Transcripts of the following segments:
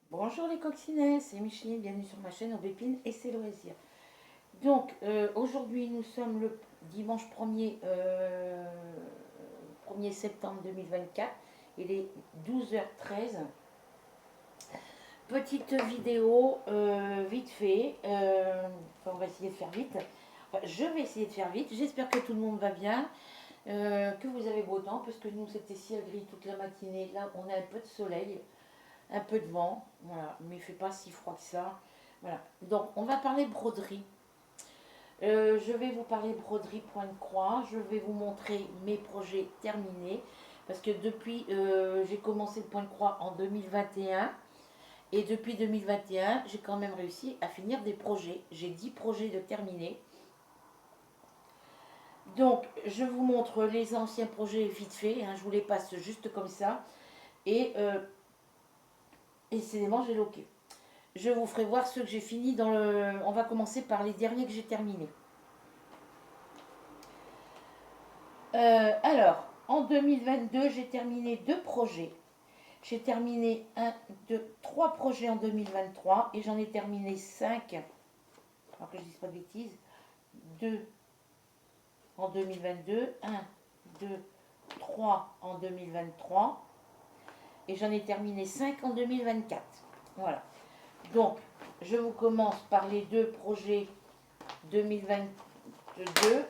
Bonjour les coccinelles, c'est Micheline, bienvenue sur ma chaîne Aubépine et ses loisirs. Donc aujourd'hui nous sommes le dimanche 1er septembre 2024, il est 12h13. Petite vidéo vite fait, enfin, on va essayer de faire vite. Enfin, je vais essayer de faire vite, j'espère que tout le monde va bien, que vous avez beau temps, parce que nous c'était ciel gris toute la matinée, là on a un peu de soleil. Un peu de vent, voilà, mais il ne fait pas si froid que ça. Voilà, donc on va parler broderie. Je vais vous parler broderie point de croix. Je vais vous montrer mes projets terminés. Parce que depuis, j'ai commencé le point de croix en 2021. Et depuis 2021, j'ai quand même réussi à finir des projets. J'ai 10 projets de terminés. Donc, je vous montre les anciens projets vite fait. Hein, je vous les passe juste comme ça. Et décidément, j'ai loqué. Je vous ferai voir ceux que j'ai finis dans le... On va commencer par les derniers que j'ai terminés. Alors, en 2022, j'ai terminé 2 projets. J'ai terminé 3 projets en 2023 et j'en ai terminé 5, alors que je ne dise pas de bêtises, 2 en 2022, 2, 3 en 2023 et j'en ai terminé 5 en 2024. Voilà. Donc, je vous commence par les 2 projets 2022.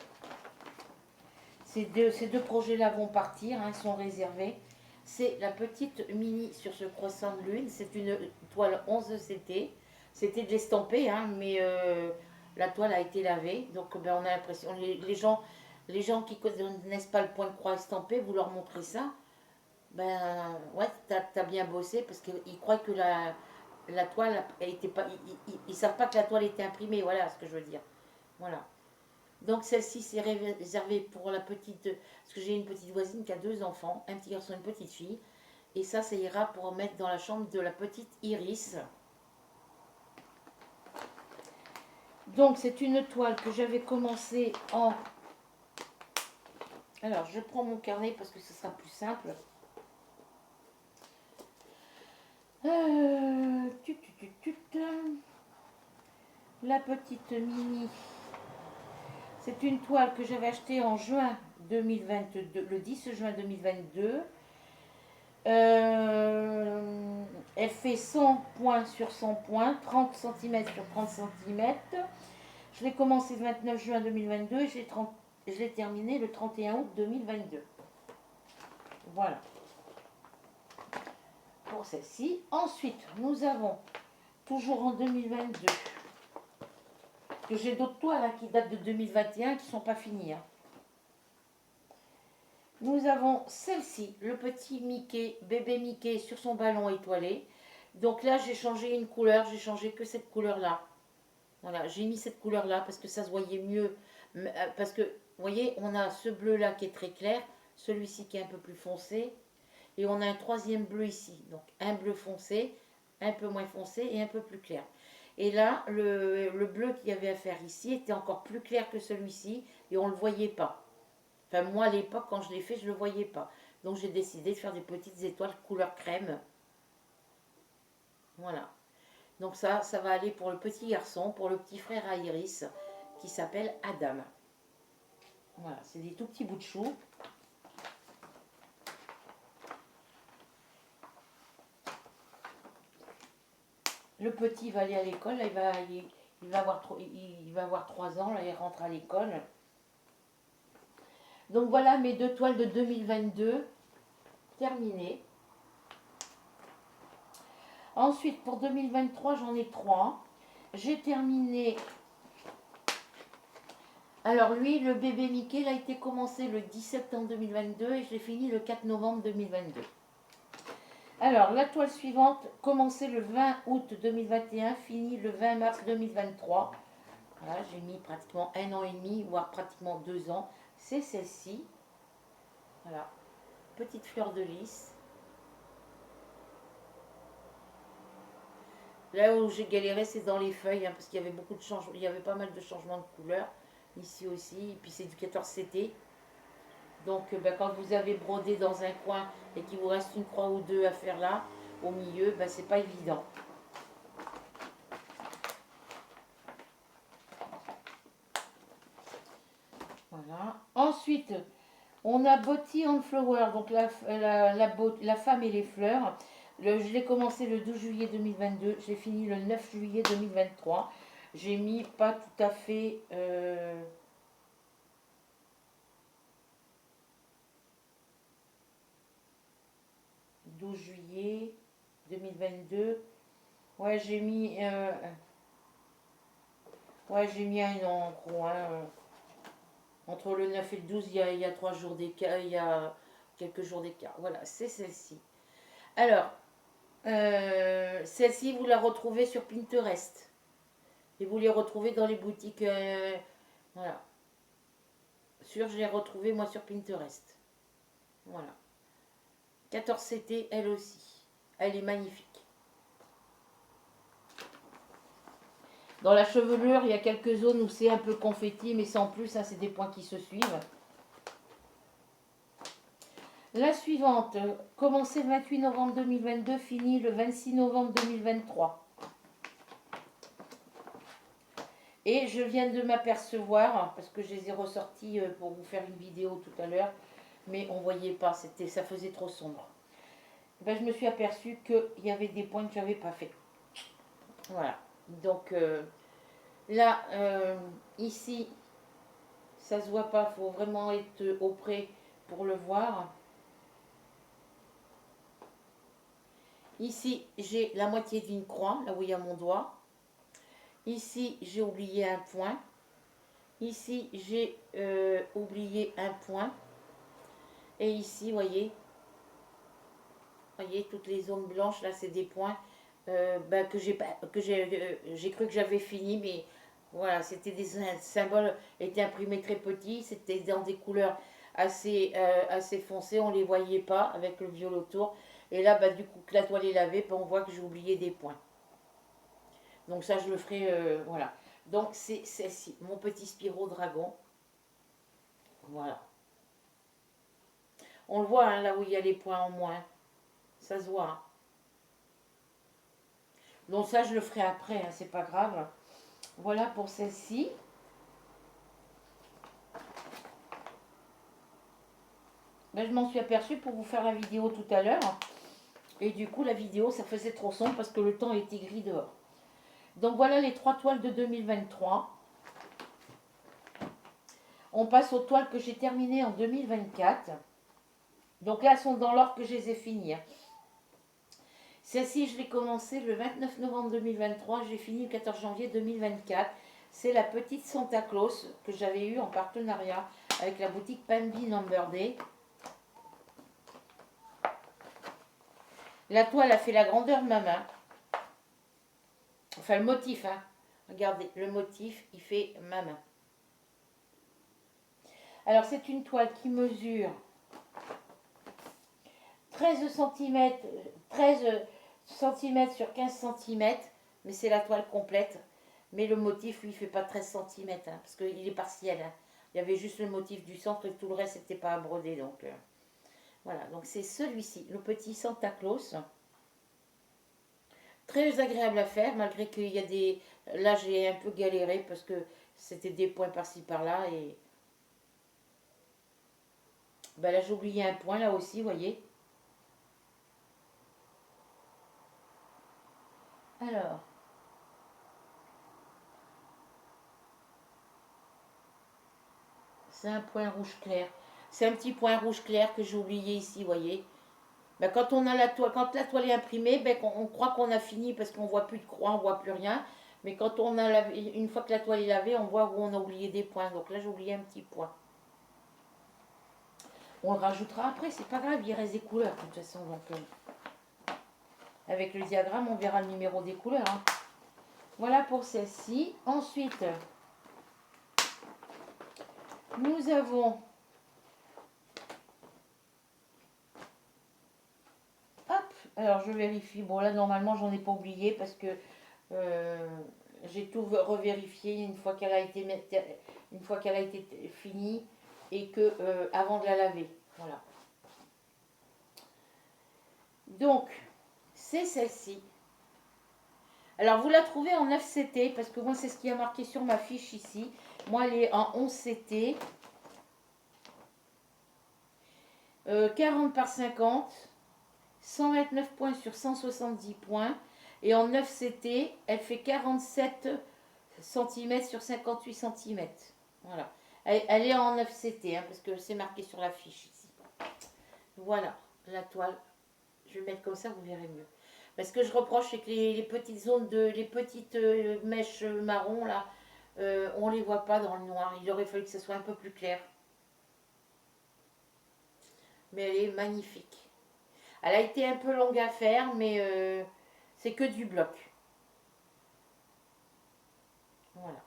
Ces deux projets-là vont partir, hein, ils sont réservés. C'est la petite mini sur ce croissant de lune. C'est une toile 11 CT. C'était de l'estamper, hein, mais la toile a été lavée. Donc ben, on a l'impression, les gens qui ne connaissent pas le point de croix estampé, vous leur montrez ça. Ben ouais, t'as bien bossé parce qu'ils croient que la toile était pas. Ils savent pas que la toile était imprimée, voilà ce que je veux dire. Voilà. Donc celle-ci, c'est réservé pour la petite... Parce que j'ai une petite voisine qui a 2 enfants, un petit garçon et une petite fille. Et ça ira pour mettre dans la chambre de la petite Iris. Donc c'est une toile que j'avais commencé en... Alors je prends mon carnet parce que ce sera plus simple. Euh, La petite mini. C'est une toile que j'avais achetée en juin 2022, le 10 juin 2022. Elle fait 100 points sur 100 points, 30 cm sur 30 cm. Je l'ai commencé le 29 juin 2022 et je l'ai terminé le 31 août 2022. Voilà pour celle-ci. Ensuite, nous avons, toujours en 2022, que j'ai d'autres toiles là, qui datent de 2021 qui ne sont pas finies. Hein. Nous avons celle-ci, le petit Mickey, bébé Mickey sur son ballon étoilé. Donc là, j'ai changé une couleur, j'ai changé que cette couleur-là. Voilà, j'ai mis cette couleur-là parce que ça se voyait mieux. Parce que, vous voyez, on a ce bleu-là qui est très clair, celui-ci qui est un peu plus foncé, et on a un troisième bleu ici. Donc un bleu foncé, un peu moins foncé et un peu plus clair. Et là, le bleu qu'il y avait à faire ici était encore plus clair que celui-ci, et on ne le voyait pas. Enfin, moi, à l'époque, quand je l'ai fait, je ne le voyais pas. Donc j'ai décidé de faire des petites étoiles couleur crème. Voilà. Donc ça va aller pour le petit garçon, pour le petit frère à Iris, qui s'appelle Adam. Voilà, c'est des tout petits bouts de chou. Le petit va aller à l'école, il va avoir 3 ans, là, il rentre à l'école. Donc voilà mes 2 toiles de 2022 terminées. Ensuite, pour 2023, j'en ai 3. J'ai terminé... Alors lui, le bébé Mickey, il a été commencé le 10 septembre 2022 et je l'ai fini le 4 novembre 2022. Alors, la toile suivante, commencée le 20 août 2021, finie le 20 mars 2023. Voilà, j'ai mis pratiquement 1 an et demi, voire pratiquement 2 ans. C'est celle-ci. Voilà, petite fleur de lys. Là où j'ai galéré, c'est dans les feuilles, hein, parce qu'il y avait beaucoup de changements, il y avait pas mal de changements de couleur. Ici aussi, et puis c'est du 14 CT. Donc ben, quand vous avez brodé dans un coin et qu'il vous reste une croix ou deux à faire là, au milieu, ben, c'est pas évident. Voilà. Ensuite, on a Body on Flower, donc la femme et les fleurs. Je l'ai commencé le 12 juillet 2022, j'ai fini le 9 juillet 2023. J'ai mis pas tout à fait... 12 juillet 2022. Ouais, j'ai mis un an en gros. Hein. Entre le 9 et le 12, il y a 3 jours d'écart, il y a quelques jours d'écart. Voilà, c'est celle-ci. Alors, celle-ci, vous la retrouvez sur Pinterest. Et vous les retrouvez dans les boutiques. Voilà. Je l'ai retrouvée moi sur Pinterest. Voilà. 14 CT, elle aussi. Elle est magnifique. Dans la chevelure, il y a quelques zones où c'est un peu confetti, mais sans plus, hein, c'est des points qui se suivent. La suivante, commencé le 28 novembre 2022, fini le 26 novembre 2023. Et je viens de m'apercevoir, parce que je les ai ressortis pour vous faire une vidéo tout à l'heure, mais on ne voyait pas, ça faisait trop sombre. Ben, je me suis aperçue qu'il y avait des points que je n'avais pas fait. Voilà. Donc là, ici, ça se voit pas, il faut vraiment être auprès pour le voir. Ici, j'ai la moitié d'une croix, là où il y a mon doigt. Ici, j'ai oublié un point. Ici, j'ai oublié un point. Et ici, voyez, toutes les zones blanches, là, c'est des points que j'ai cru que j'avais fini, mais voilà, c'était des symboles étaient imprimés très petits, c'était dans des couleurs assez foncées, on ne les voyait pas avec le violet autour. Et là, du coup, que la toile est lavée, on voit que j'ai oublié des points. Donc ça, je le ferai, voilà. Donc c'est celle-ci, mon petit Spyro dragon. Voilà. On le voit, hein, là où il y a les points en moins. Ça se voit. Hein. Donc ça, je le ferai après, hein, c'est pas grave. Voilà pour celle-ci. Ben, je m'en suis aperçue pour vous faire la vidéo tout à l'heure. Et du coup, la vidéo, ça faisait trop sombre parce que le temps était gris dehors. Donc voilà les 3 toiles de 2023. On passe aux toiles que j'ai terminées en 2024. Donc là, elles sont dans l'ordre que je les ai finies. Hein. Celle-ci, je l'ai commencée le 29 novembre 2023. J'ai fini le 14 janvier 2024. C'est la petite Santa Claus que j'avais eue en partenariat avec la boutique Panby Number Day. La toile a fait la grandeur de ma main. Enfin, le motif, hein. Regardez, le motif, il fait ma main. Alors, c'est une toile qui mesure 13 cm, 13 cm sur 15 cm, mais c'est la toile complète. Mais le motif, lui, il ne fait pas 13 cm, hein, parce qu'il est partiel. Hein. Il y avait juste le motif du centre et tout le reste, n'était pas à broder. Donc, voilà, donc c'est celui-ci, le petit Santa Claus. Très agréable à faire, malgré qu'il y a des... Là, j'ai un peu galéré parce que c'était des points par-ci par-là. Et ben là, j'ai oublié un point, là aussi, vous voyez. Alors, c'est un point rouge clair. C'est un petit point rouge clair que j'ai oublié ici, vous voyez. Ben, quand on a la toile, quand la toile est imprimée, ben, on croit qu'on a fini parce qu'on voit plus de croix, on voit plus rien. Mais quand on a une fois que la toile est lavée, on voit où on a oublié des points. Donc là, j'ai oublié un petit point. On le rajoutera après, c'est pas grave, il reste des couleurs de toute façon. Donc, avec le diagramme, on verra le numéro des couleurs. Hein. Voilà pour celle-ci. Ensuite, nous avons... Hop, alors je vérifie. Bon là, normalement, j'en ai pas oublié parce que j'ai tout revérifié une fois qu'elle a été finie et que avant de la laver. Voilà. Donc, c'est celle-ci. Alors, vous la trouvez en 9 CT, parce que moi, c'est ce qui a marqué sur ma fiche ici. Moi, elle est en 11 CT. 40 par 50, 129 points sur 170 points. Et en 9 CT, elle fait 47 cm sur 58 cm. Voilà. Elle est en 9 CT, hein, parce que c'est marqué sur la fiche ici. Voilà, la toile. Je vais mettre comme ça, vous verrez mieux. Parce que je reproche, c'est que les petites zones les petites mèches marron là, on les voit pas dans le noir. Il aurait fallu que ce soit un peu plus clair. Mais elle est magnifique. Elle a été un peu longue à faire, mais c'est que du bloc. Voilà.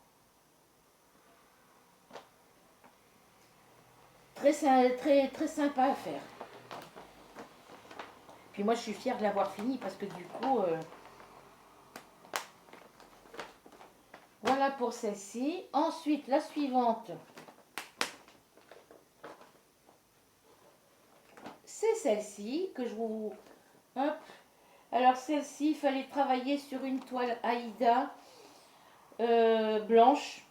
Très sympa à faire. Puis moi, je suis fière de l'avoir fini parce que du coup, voilà pour celle-ci. Ensuite, la suivante, c'est celle-ci que je vous... Hop. Alors celle-ci, il fallait travailler sur une toile Aïda blanche.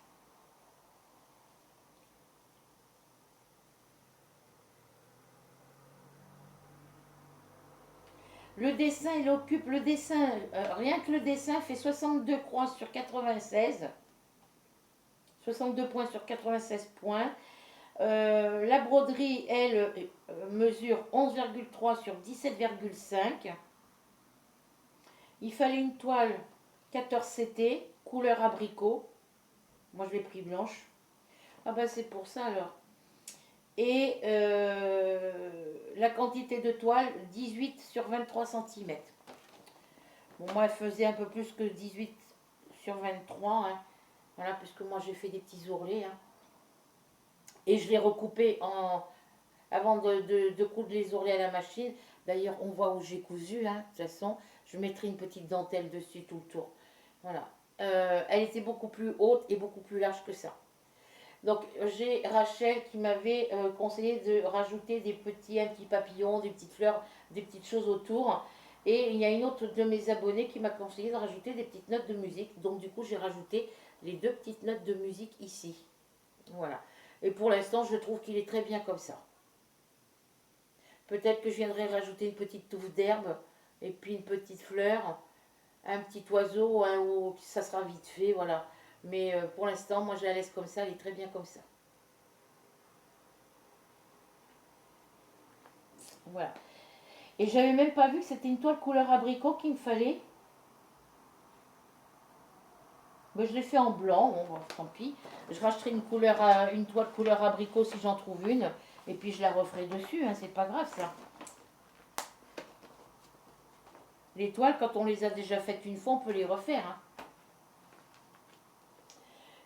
Le dessin, il occupe le dessin, rien que le dessin fait 62 croix sur 96. 62 points sur 96 points. La broderie, elle, mesure 11,3 sur 17,5. Il fallait une toile 14 CT, couleur abricot. Moi, je l'ai pris blanche. Ah ben, c'est pour ça alors. Et la quantité de toile, 18 sur 23 cm. Bon, moi, elle faisait un peu plus que 18 sur 23. Hein. Voilà, puisque moi, j'ai fait des petits ourlets. Hein. Et je l'ai recoupé avant de coudre les ourlets à la machine. D'ailleurs, on voit où j'ai cousu. Hein. De toute façon, je mettrai une petite dentelle dessus tout le tour. Voilà. Elle était beaucoup plus haute et beaucoup plus large que ça. Donc j'ai Rachel qui m'avait conseillé de rajouter un petits papillons, des petites fleurs, des petites choses autour. Et il y a une autre de mes abonnés qui m'a conseillé de rajouter des petites notes de musique. Donc du coup j'ai rajouté les 2 petites notes de musique ici. Voilà. Et pour l'instant je trouve qu'il est très bien comme ça. Peut-être que je viendrai rajouter une petite touffe d'herbe et puis une petite fleur, un petit oiseau, hein, ou ça sera vite fait, voilà. Mais pour l'instant, moi je la laisse comme ça, elle est très bien comme ça. Voilà. Et j'avais même pas vu que c'était une toile couleur abricot qu'il me fallait. Mais je l'ai fait en blanc, bon, tant pis. Je rachèterai une toile couleur abricot si j'en trouve une. Et puis je la referai dessus, hein, c'est pas grave ça. Les toiles, quand on les a déjà faites une fois, on peut les refaire. Hein.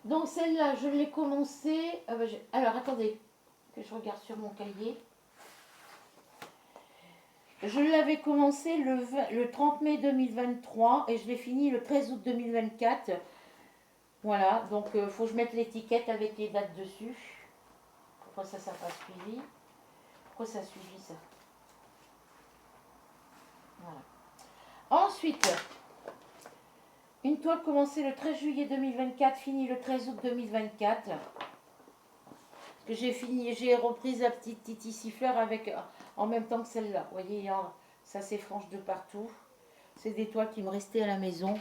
Donc celle-là, je l'ai commencée. Alors attendez, que je regarde sur mon cahier. Je l'avais commencé le 30 mai 2023 et je l'ai fini le 13 août 2024. Voilà, donc il faut que je mette l'étiquette avec les dates dessus. Pourquoi ça n'a pas suivi? Pourquoi ça a suivi ça? Voilà. Ensuite, une toile commencée le 13 juillet 2024, finie le 13 août 2024. Que j'ai repris la petite Titi Siffleur avec en même temps que celle-là. Vous voyez, ça s'effranche de partout. C'est des toiles qui me restaient à la maison.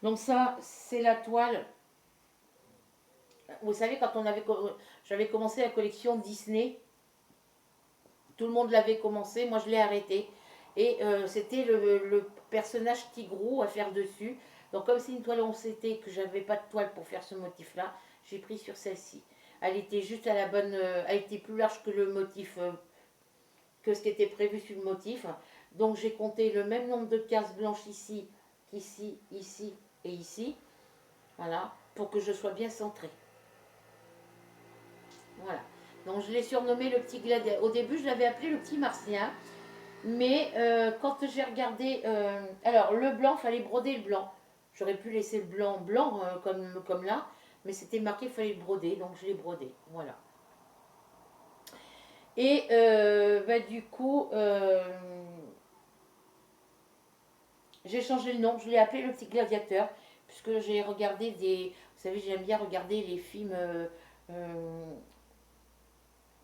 Donc ça, c'est la toile. Vous savez, quand j'avais commencé la collection Disney, tout le monde l'avait commencé, moi je l'ai arrêté. Et c'était le personnage Tigrou à faire dessus. Donc comme c'est une toile en CT, que j'avais pas de toile pour faire ce motif-là, j'ai pris sur celle-ci. Elle était juste à la bonne... elle était plus large que le motif, que ce qui était prévu sur le motif. Donc j'ai compté le même nombre de cases blanches ici, qu'ici, ici et ici. Voilà, pour que je sois bien centrée. Voilà. Donc je l'ai surnommé le petit gladiateur. Au début, je l'avais appelé le petit martien. Mais quand j'ai regardé... alors, le blanc, il fallait broder le blanc. J'aurais pu laisser le blanc blanc comme là. Mais c'était marqué qu'il fallait le broder. Donc je l'ai brodé. Voilà. Et du coup... j'ai changé le nom. Je l'ai appelé le petit gladiateur. Puisque j'ai regardé des... Vous savez, j'aime bien regarder les films...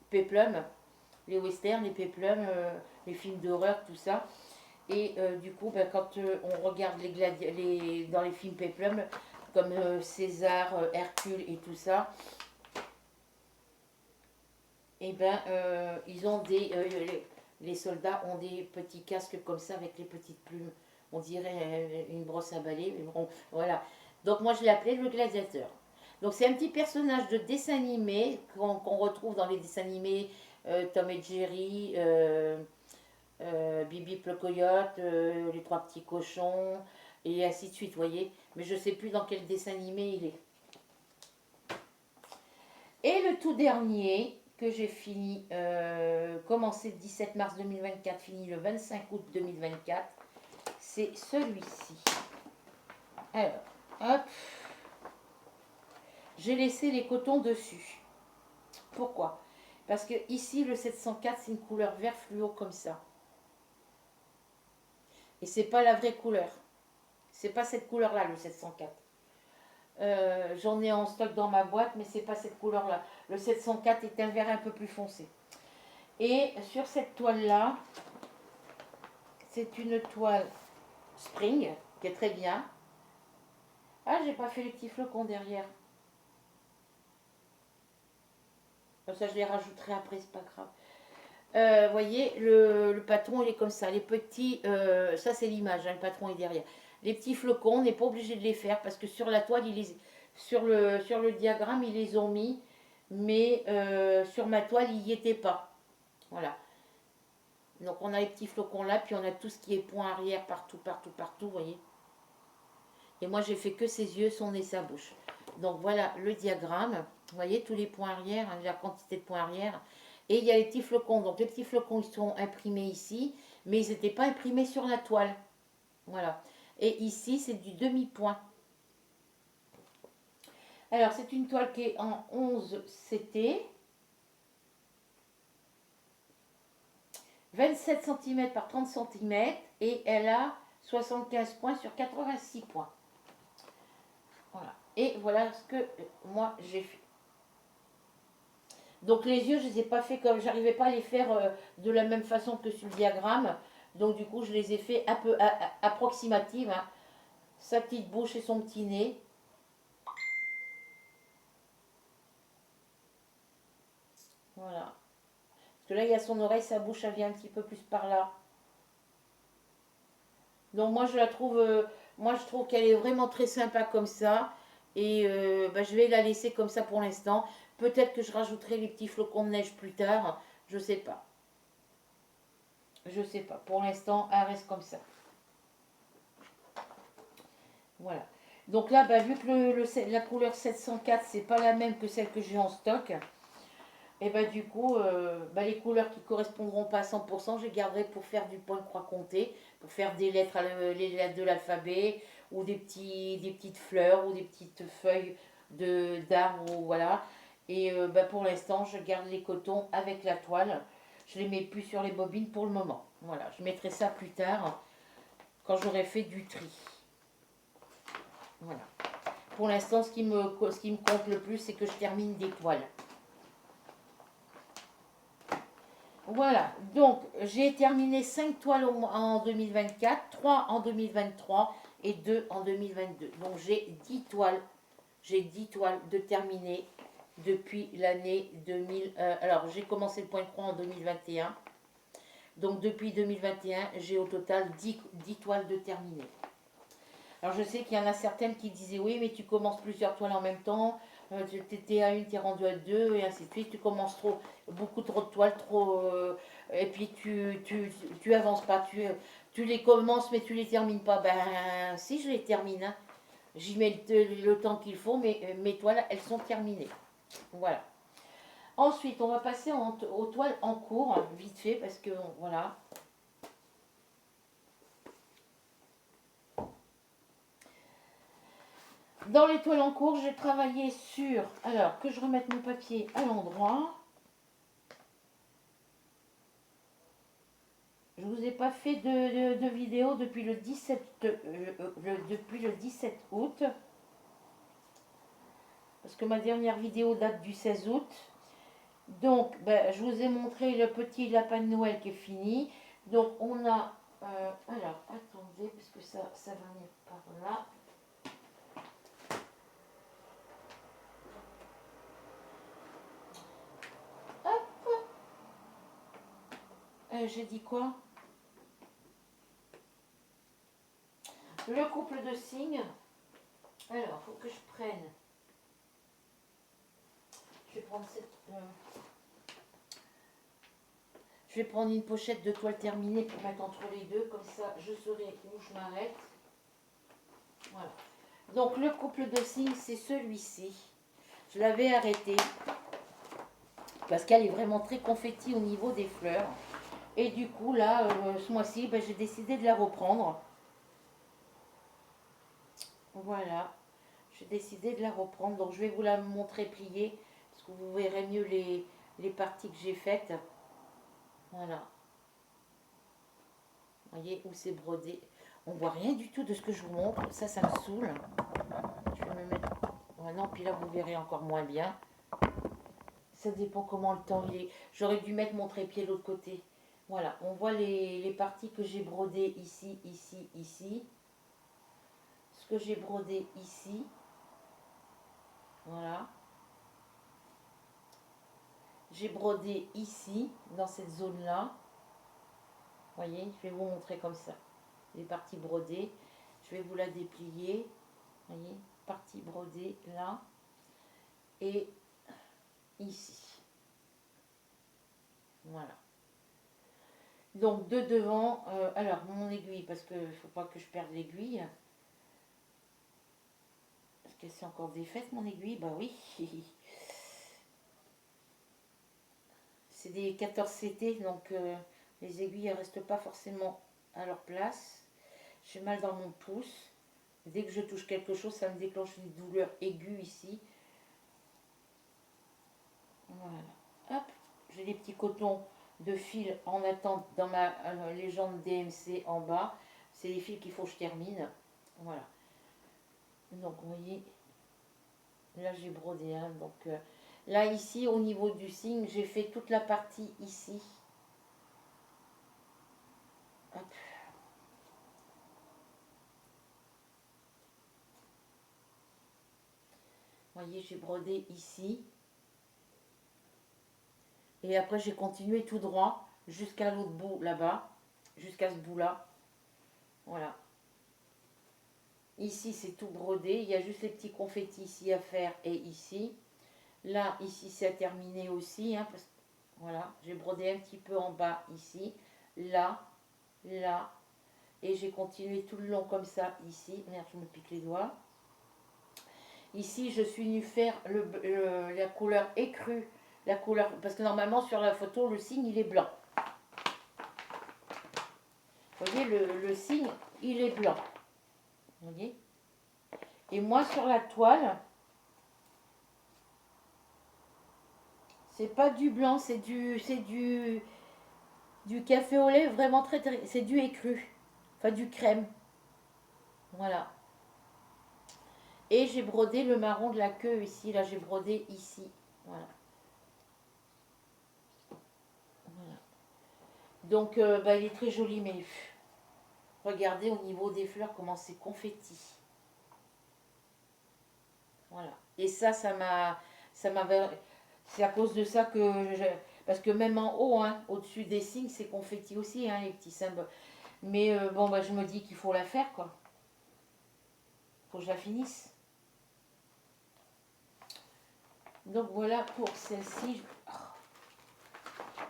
Péplum. les westerns, les péplums, les films d'horreur, tout ça. Et du coup, ben, quand on regarde dans les films péplums, comme César, Hercule et tout ça, et ben ils ont les soldats ont des petits casques comme ça avec les petites plumes. On dirait une brosse à balai, mais bon, voilà. Donc moi je l'ai appelé le gladiateur. Donc c'est un petit personnage de dessin animé qu'on retrouve dans les dessins animés Tom et Jerry, Bibi le coyote, les trois petits cochons, et ainsi de suite, vous voyez. Mais je ne sais plus dans quel dessin animé il est. Et le tout dernier que j'ai fini, commencé le 17 mars 2024, fini le 25 août 2024, c'est celui-ci. Alors, hop, j'ai laissé les cotons dessus. Pourquoi? Parce que ici, le 704, c'est une couleur vert fluo comme ça. Et c'est pas la vraie couleur. C'est pas cette couleur-là, le 704. J'en ai en stock dans ma boîte, mais c'est pas cette couleur-là. Le 704 est un vert un peu plus foncé. Et sur cette toile-là, c'est une toile Spring, qui est très bien. Ah, j'ai pas fait les petits flocons derrière. Comme ça, je les rajouterai après, c'est pas grave. Vous voyez, le patron, il est comme ça. Les petits, ça c'est l'image, hein, le patron est derrière. Les petits flocons, on n'est pas obligé de les faire parce que sur la toile, sur le diagramme, ils les ont mis, mais sur ma toile, il n'y était pas. Voilà. Donc on a les petits flocons là, puis on a tout ce qui est point arrière partout, partout, partout, vous voyez. Et moi, j'ai fait que ses yeux, son nez, sa bouche. Donc voilà le diagramme. Vous voyez tous les points arrière, hein, la quantité de points arrière. Et il y a les petits flocons. Donc les petits flocons, ils sont imprimés ici, mais ils n'étaient pas imprimés sur la toile. Voilà. Et ici, c'est du demi-point. Alors, c'est une toile qui est en 11 CT. 27 cm par 30 cm. Et elle a 75 points sur 86 points. Voilà. Et voilà ce que moi j'ai fait. Donc les yeux, je ne les ai pas fait comme, j'arrivais pas à les faire de la même façon que sur le diagramme. Donc du coup, je les ai fait un peu approximatives. Hein. Sa petite bouche et son petit nez. Voilà. Parce que là, il y a son oreille, sa bouche, elle vient un petit peu plus par là. Donc moi, je trouve qu'elle est vraiment très sympa comme ça. Et bah, je vais la laisser comme ça pour l'instant. Peut-être que je rajouterai les petits flocons de neige plus tard. Je sais pas. Je sais pas. Pour l'instant, elle reste comme ça. Voilà. Donc là, bah, vu que la couleur 704, c'est pas la même que celle que j'ai en stock, et bah du coup, bah, les couleurs qui correspondront pas à 100%, je les garderai pour faire du point croix compté, pour faire des lettres, les lettres de l'alphabet, ou des petites fleurs, ou des petites feuilles d'arbres, voilà. Et bah, pour l'instant, je garde les cotons avec la toile. Je les mets plus sur les bobines pour le moment. Voilà, je mettrai ça plus tard, quand j'aurai fait du tri. Voilà. Pour l'instant, ce qui me compte le plus, c'est que je termine des toiles. Voilà, donc j'ai terminé 5 toiles en 2024, 3 en 2023 et 2 en 2022. Donc j'ai 10 toiles. J'ai 10 toiles de terminées depuis l'année 2000. Alors j'ai commencé le point de croix en 2021. Donc depuis 2021, j'ai au total 10 toiles de terminées. Alors je sais qu'il y en a certaines qui disaient oui, mais tu commences plusieurs toiles en même temps, tu étais à une, tu es rendu à deux, et ainsi de suite. Tu commences beaucoup trop de toiles, et puis tu avances pas. Tu les commences, mais tu les termines pas. Ben si, je les termine. Hein. J'y mets le temps qu'il faut, mais mes toiles, elles sont terminées. Voilà. Ensuite, on va passer aux toiles en cours, hein, vite fait, parce que voilà. Dans les toiles en cours, j'ai travaillé sur... Alors, que je remette mon papier à l'endroit. Je ne vous ai pas fait de vidéo depuis le 17 août. Parce que ma dernière vidéo date du 16 août. Donc, ben, je vous ai montré le petit lapin de Noël qui est fini. Donc, on a... alors, attendez, parce que ça va venir par là. J'ai dit quoi? Le couple de cygnes. Alors, il faut que je prenne. Je vais prendre cette... je vais prendre une pochette de toile terminée pour mettre entre les deux. Comme ça, je saurai où je m'arrête. Voilà. Donc, le couple de cygnes, c'est celui-ci. Je l'avais arrêté parce qu'elle est vraiment très confetti au niveau des fleurs. Et du coup, là, ce mois-ci, ben, j'ai décidé de la reprendre. Voilà. J'ai décidé de la reprendre. Donc, je vais vous la montrer pliée. Parce que vous verrez mieux les parties que j'ai faites. Voilà. Vous voyez où c'est brodé. On voit rien du tout de ce que je vous montre. Ça me saoule. Je vais me mettre... Ouais, non, puis là, vous verrez encore moins bien. Ça dépend comment le temps il est. J'aurais dû mettre mon trépied de l'autre côté. Voilà, on voit les parties que j'ai brodées ici, ici, ici. Ce que j'ai brodé ici. Voilà. J'ai brodé ici, dans cette zone-là. Vous voyez, je vais vous montrer comme ça. Les parties brodées. Je vais vous la déplier. Vous voyez, partie brodée là. Et ici. Voilà. Donc de devant, alors mon aiguille, parce qu'il ne faut pas que je perde l'aiguille. Est-ce qu'elle s'est encore défaite mon aiguille? Bah oui. C'est des 14 CT, donc les aiguilles ne restent pas forcément à leur place. J'ai mal dans mon pouce. Dès que je touche quelque chose, ça me déclenche une douleur aiguë ici. Voilà. Hop, j'ai des petits cotons de fil en attente dans ma légende DMC en bas. C'est les fils qu'il faut que je termine. Voilà. Donc, vous voyez, là j'ai brodé. Hein, donc, là, ici, au niveau du signe, j'ai fait toute la partie ici. Hop. Vous voyez, j'ai brodé ici. Et après, j'ai continué tout droit jusqu'à l'autre bout là-bas. Jusqu'à ce bout-là. Voilà. Ici, c'est tout brodé. Il y a juste les petits confettis ici à faire et ici. Là, ici, c'est à terminer aussi. Hein, parce que, voilà, j'ai brodé un petit peu en bas ici. Là, là. Et j'ai continué tout le long comme ça ici. Merde, je me pique les doigts. Ici, je suis venue faire la couleur écrue. La couleur, parce que normalement, sur la photo, le signe, il est blanc. Vous voyez, le signe, il est blanc. Vous voyez? Et moi, sur la toile, c'est pas du blanc, c'est du café au lait vraiment très, très, c'est du écru. Enfin, du crème. Voilà. Et j'ai brodé le marron de la queue ici. Là, j'ai brodé ici. Voilà. Voilà. Donc, bah, il est très joli, mais regardez au niveau des fleurs comment c'est confetti. Voilà. Et ça m'avait. C'est à cause de ça que parce que même en haut, hein, au-dessus des signes, c'est confetti aussi, hein, les petits symboles. Mais bon, bah, je me dis qu'il faut la faire, quoi. Faut que je la finisse. Donc voilà pour celle-ci.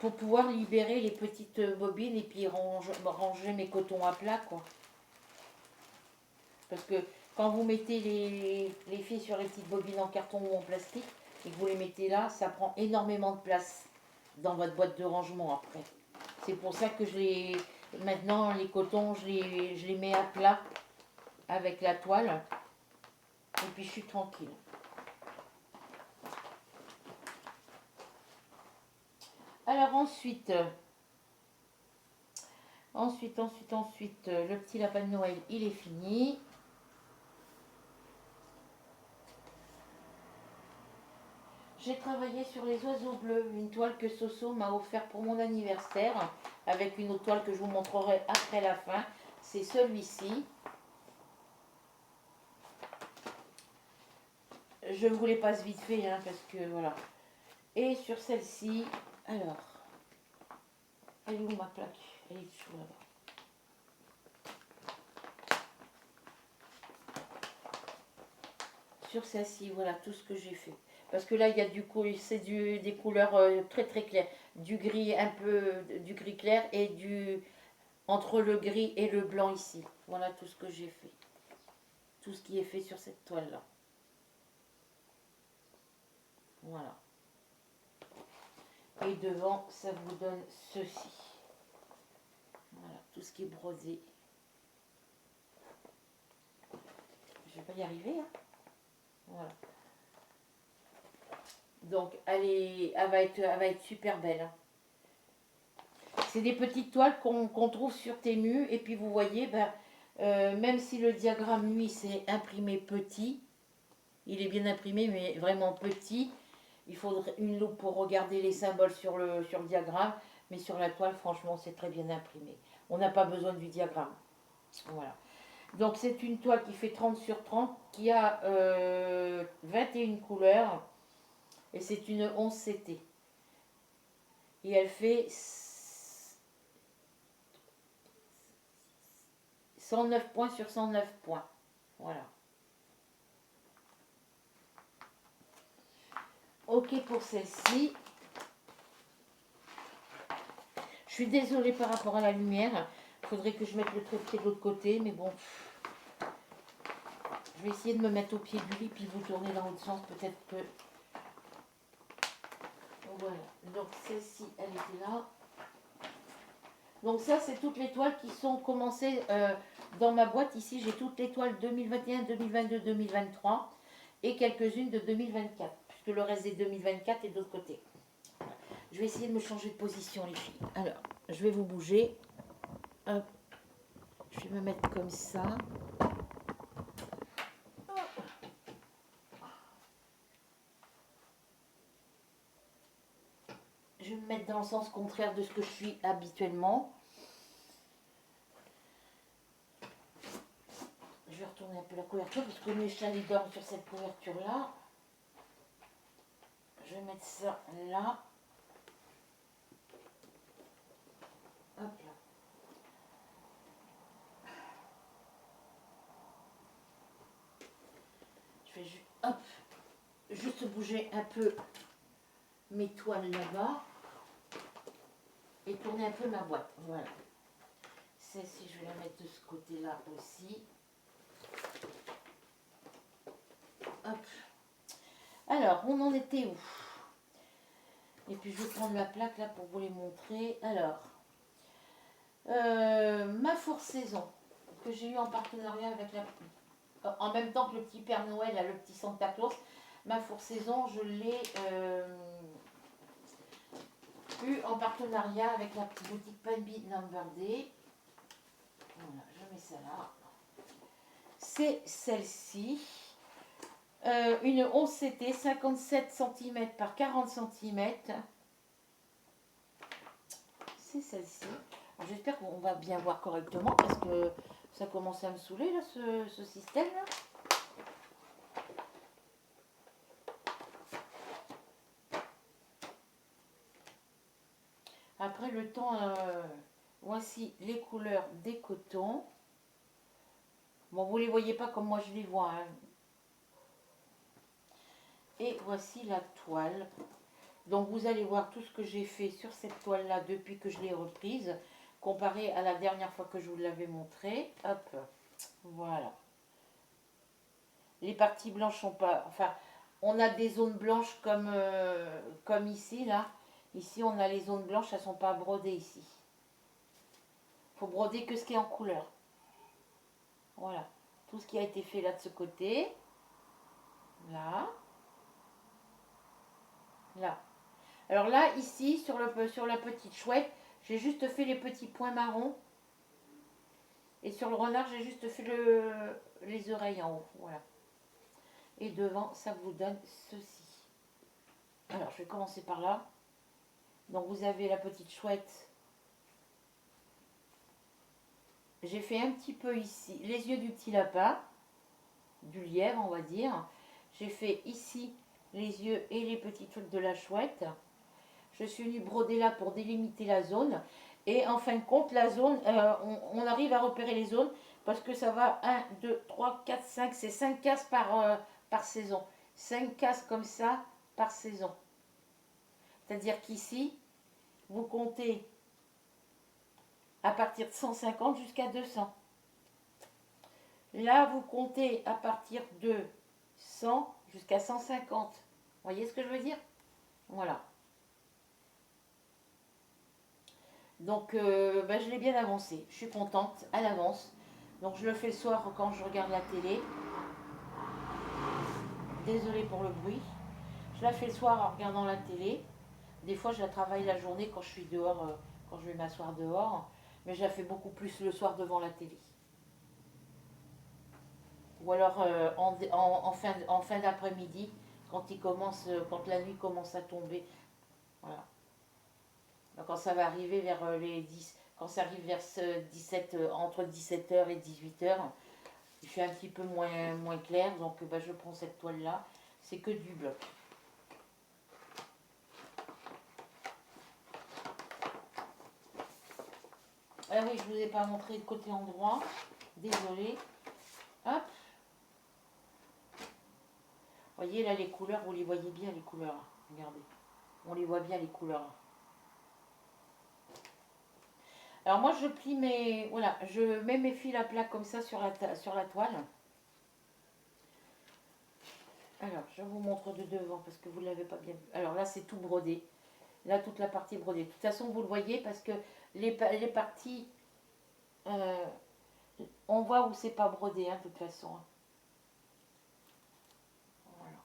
Pour pouvoir libérer les petites bobines et puis ranger mes cotons à plat, quoi. Parce que quand vous mettez les fils sur les petites bobines en carton ou en plastique et que vous les mettez là, ça prend énormément de place dans votre boîte de rangement après. C'est pour ça que maintenant les cotons, je les mets à plat avec la toile et puis je suis tranquille. Alors ensuite, le petit lapin de Noël, il est fini. J'ai travaillé sur les oiseaux bleus, une toile que Soso m'a offert pour mon anniversaire, avec une autre toile que je vous montrerai après la fin. C'est celui-ci. Je vous les passe vite fait, hein, parce que voilà. Et sur celle-ci, alors, elle est où ma plaque? Elle est dessous là-bas. Sur celle-ci, voilà tout ce que j'ai fait. Parce que là, il y a du coup, c'est des couleurs très très claires. Du gris un peu, du gris clair et du entre le gris et le blanc ici. Voilà tout ce que j'ai fait. Tout ce qui est fait sur cette toile-là. Voilà. Et devant, ça vous donne ceci. Voilà, tout ce qui est brodé. Je vais pas y arriver, hein. Voilà. Donc, elle va être super belle, hein. C'est des petites toiles qu'on trouve sur Temu. Et puis, vous voyez, ben, même si le diagramme, lui, c'est imprimé petit, il est bien imprimé, mais vraiment petit. Il faudrait une loupe pour regarder les symboles sur le diagramme. Mais sur la toile, franchement, c'est très bien imprimé. On n'a pas besoin du diagramme. Voilà. Donc, c'est une toile qui fait 30 sur 30, qui a 21 couleurs. Et c'est une 11 CT. Et elle fait 109 points sur 109 points. Voilà. Ok pour celle-ci. Je suis désolée par rapport à la lumière. Il faudrait que je mette le trépied de l'autre côté. Mais bon. Je vais essayer de me mettre au pied du lit. Puis vous tourner dans l'autre sens. Peut-être que... Voilà. Donc celle-ci, elle était là. Donc ça, c'est toutes les toiles qui sont commencées dans ma boîte. Ici, j'ai toutes les toiles 2021, 2022, 2023 et quelques-unes de 2024, puisque le reste des 2024 est de l'autre côté. Je vais essayer de me changer de position, les filles. Alors, je vais vous bouger. Hop. Je vais me mettre comme ça. Je vais me mettre dans le sens contraire de ce que je suis habituellement. Je vais retourner un peu la couverture, parce que mes chats ils dorment sur cette couverture-là. Je vais mettre ça là. Hop là. Je vais juste bouger un peu mes toiles là-bas et tourner un peu ma boîte. Voilà. Celle-ci, je vais la mettre de ce côté-là aussi. Hop. Alors, on en était où? Et puis, je vais prendre la plaque là pour vous les montrer. Alors, ma four saison que j'ai eu en partenariat avec en même temps que le petit Père Noël, là, le petit Santa Claus. Ma four saison, je l'ai eu en partenariat avec la petite boutique Panby Number Day. Voilà, je mets ça là. C'est celle-ci. Une 11 CT, 57 cm par 40 cm. C'est celle-ci. J'espère qu'on va bien voir correctement parce que ça commence à me saouler là, ce système là. Après le temps, voici les couleurs des cotons. Bon, vous ne les voyez pas comme moi je les vois, hein. Et voici la toile. Donc vous allez voir tout ce que j'ai fait sur cette toile là depuis que je l'ai reprise, comparé à la dernière fois que je vous l'avais montré. Hop, voilà. Les parties blanches sont pas... Enfin, on a des zones blanches comme ici là. Ici on a les zones blanches, elles ne sont pas brodées ici. Il faut broder que ce qui est en couleur. Voilà. Tout ce qui a été fait là de ce côté. Là. Là. Alors là, ici, sur la petite chouette, j'ai juste fait les petits points marrons. Et sur le renard, j'ai juste fait les oreilles en haut. Voilà. Et devant, ça vous donne ceci. Alors, je vais commencer par là. Donc, vous avez la petite chouette. J'ai fait un petit peu ici les yeux du petit lapin, du lièvre, on va dire. J'ai fait ici les yeux et les petits trucs de la chouette. Je suis venue broder là pour délimiter la zone. Et en fin de compte, la zone, on arrive à repérer les zones parce que ça va 1, 2, 3, 4, 5, c'est 5 cases par saison. 5 cases comme ça par saison. C'est-à-dire qu'ici, vous comptez à partir de 150 jusqu'à 200. Là, vous comptez à partir de 100 jusqu'à 150. Vous voyez ce que je veux dire? Voilà. Donc, je l'ai bien avancé. Je suis contente à l'avance. Donc, je le fais le soir quand je regarde la télé. Désolée pour le bruit. Je la fais le soir en regardant la télé. Des fois, je la travaille la journée quand je suis dehors, quand je vais m'asseoir dehors. Mais je la fais beaucoup plus le soir devant la télé. Ou alors en fin d'après-midi, quand la nuit commence à tomber. Voilà. Donc, quand ça va arriver vers les 10, quand ça arrive vers 17, entre 17h et 18h, il fait un petit peu moins clair. Donc je prends cette toile-là. C'est que du bloc. Ah oui, je ne vous ai pas montré le côté endroit. Désolée. Hop. Vous voyez là les couleurs, vous les voyez bien les couleurs. Regardez. On les voit bien les couleurs. Alors moi je plie voilà, je mets mes fils à plat comme ça sur la toile. Alors je vous montre de devant parce que vous ne l'avez pas bien vu. Alors là c'est tout brodé. Là toute la partie brodée. De toute façon vous le voyez parce que les parties, on voit où c'est pas brodé de toute façon. Voilà.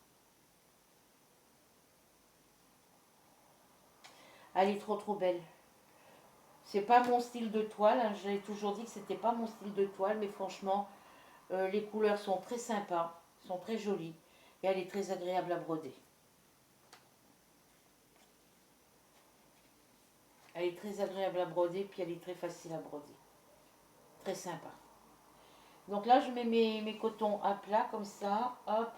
Elle est trop belle. C'est pas mon style de toile. J'ai toujours dit que c'était pas mon style de toile, mais franchement, les couleurs sont très sympas, sont très jolies et elle est très agréable à broder. Elle est très agréable à broder, puis elle est très facile à broder. Très sympa. Donc là, je mets mes cotons à plat comme ça. Hop.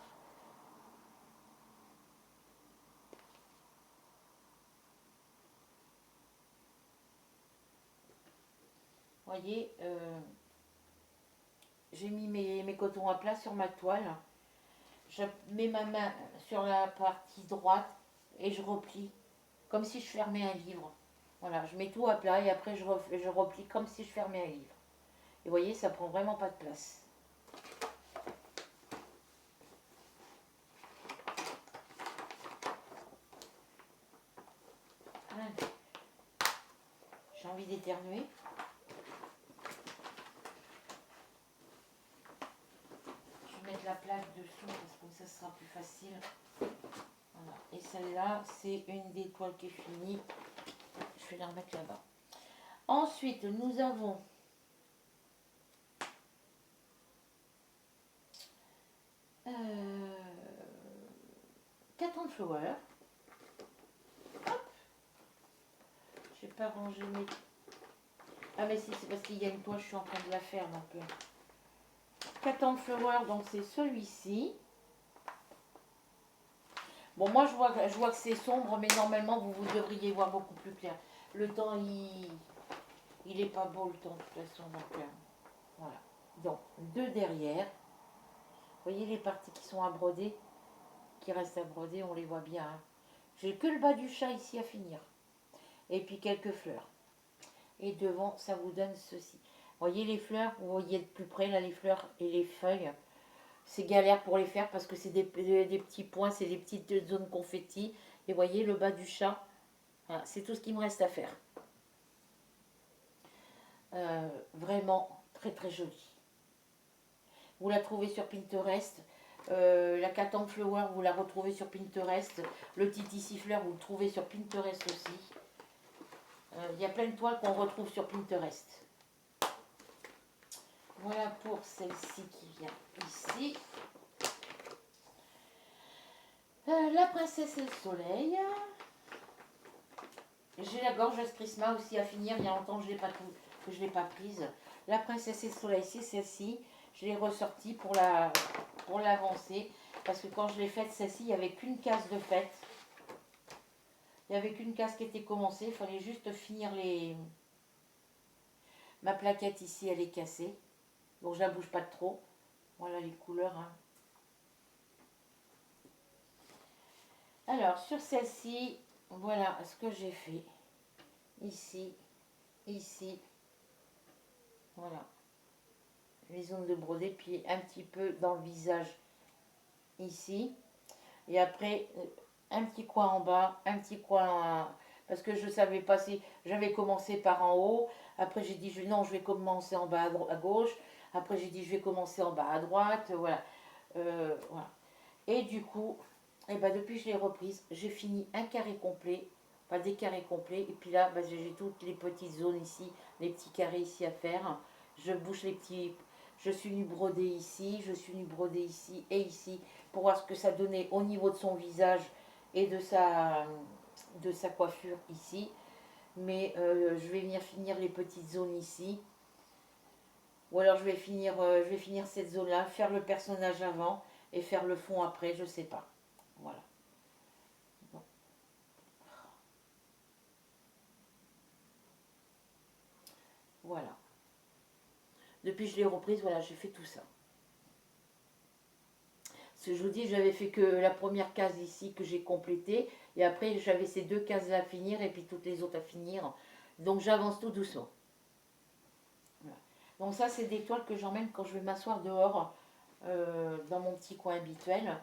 Vous voyez, j'ai mis mes cotons à plat sur ma toile. Je mets ma main sur la partie droite et je replie comme si je fermais un livre. Voilà, je mets tout à plat et après je replie comme si je fermais un livre. Et vous voyez, ça prend vraiment pas de place. J'ai envie d'éternuer. Je vais mettre la plaque dessous parce que ça sera plus facile. Voilà. Et celle-là, c'est une des toiles qui est finie. Je vais la remettre là-bas. Ensuite, nous avons Cat Flower. Hop. J'ai pas rangé mes... Ah mais si, c'est parce qu'il y a une toile, je suis en train de la faire. Donc, Cat Flower, donc c'est celui-ci. Bon, moi, je vois que c'est sombre, mais normalement, vous devriez voir beaucoup plus clair. Le temps, il est pas beau, le temps, de toute façon. Donc, voilà. Donc, deux derrière. Vous voyez les parties qui sont à broder, qui restent à broder, on les voit bien. Hein. J'ai que le bas du chat ici à finir. Et puis quelques fleurs. Et devant, ça vous donne ceci. Vous voyez les fleurs, vous voyez de plus près, là, les fleurs et les feuilles. C'est galère pour les faire parce que c'est des petits points, c'est des petites zones confetti. Et vous voyez le bas du chat. Voilà, c'est tout ce qu'il me reste à faire. Vraiment très jolie. Vous la trouvez sur Pinterest. La Cat Flower, vous la retrouvez sur Pinterest. Le Titi Siffleur, vous le trouvez sur Pinterest aussi. Il y a plein de toiles qu'on retrouve sur Pinterest. Voilà pour celle-ci qui vient ici. La princesse et le soleil. J'ai la gorge Christmas aussi à finir. Il y a longtemps que je ne l'ai pas prise. La princesse et le soleil, c'est celle-ci. Je l'ai ressortie pour l'avancer. Parce que quand je l'ai faite, celle-ci, il n'y avait qu'une case de faite. Il n'y avait qu'une case qui était commencée. Il fallait juste finir ma plaquette ici, elle est cassée. Donc je la bouge pas de trop. Voilà les couleurs. Hein. Alors sur celle-ci, voilà ce que j'ai fait. Ici, ici. Voilà. Les zones de brodé. Puis un petit peu dans le visage. Ici. Et après, un petit coin en bas. Un petit coin... Parce que je ne savais pas si... J'avais commencé par en haut. Après j'ai dit non, je vais commencer en bas à gauche. Après j'ai dit je vais commencer en bas à droite. Voilà. Voilà. Et du coup, eh ben, depuis que je l'ai reprise, j'ai fini un carré complet, pas des carrés complets. Et puis là, ben, j'ai toutes les petites zones ici, les petits carrés ici à faire. Je bouge les petits... Je suis venue broder ici, je suis venue broder ici et ici pour voir ce que ça donnait au niveau de son visage et de sa coiffure ici. Mais je vais venir finir les petites zones ici. Ou alors je vais finir cette zone-là, faire le personnage avant et faire le fond après, je sais pas. Voilà. Bon. Voilà. Depuis que je l'ai reprise, voilà, j'ai fait tout ça. Ce que je vous dis, j'avais fait que la première case ici que j'ai complétée. Et après, j'avais ces deux cases-là à finir et puis toutes les autres à finir. Donc j'avance tout doucement. Voilà. Donc ça, c'est des toiles que j'emmène quand je vais m'asseoir dehors, dans mon petit coin habituel.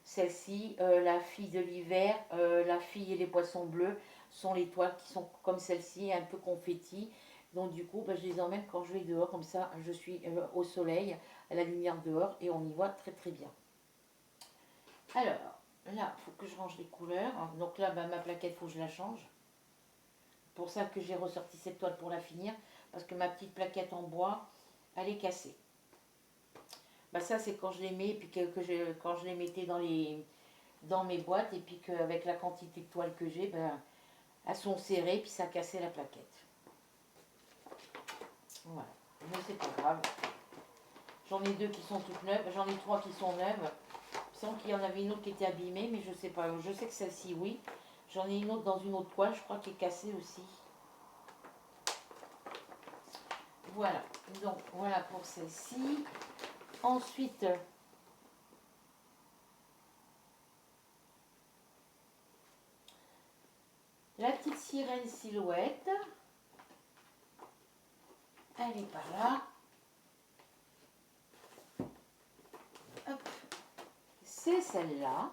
Celle-ci, la fille de l'hiver, la fille et les poissons bleus sont les toiles qui sont comme celle-ci, un peu confetti. Donc du coup, ben, je les emmène quand je vais dehors, comme ça je suis au soleil, à la lumière dehors et on y voit très très bien. Alors, là, il faut que je range les couleurs. Donc là, ben, ma plaquette, il faut que je la change. C'est pour ça que j'ai ressorti cette toile pour la finir, parce que ma petite plaquette en bois, elle est cassée. Ben, ça, c'est quand je les mets, puis quand je les mettais dans mes boîtes, et puis qu'avec la quantité de toiles que j'ai, ben, elles sont serrées, puis ça a cassé la plaquette. Voilà, mais c'est pas grave. J'en ai deux qui sont toutes neuves, j'en ai trois qui sont neuves. Il semble qu'il y en avait une autre qui était abîmée, mais je sais pas. Je sais que celle-ci, oui. J'en ai une autre dans une autre toile, je crois, qui est cassée aussi. Voilà, donc voilà pour celle-ci. Ensuite, la petite sirène silhouette. Elle est par là. Hop. C'est celle-là.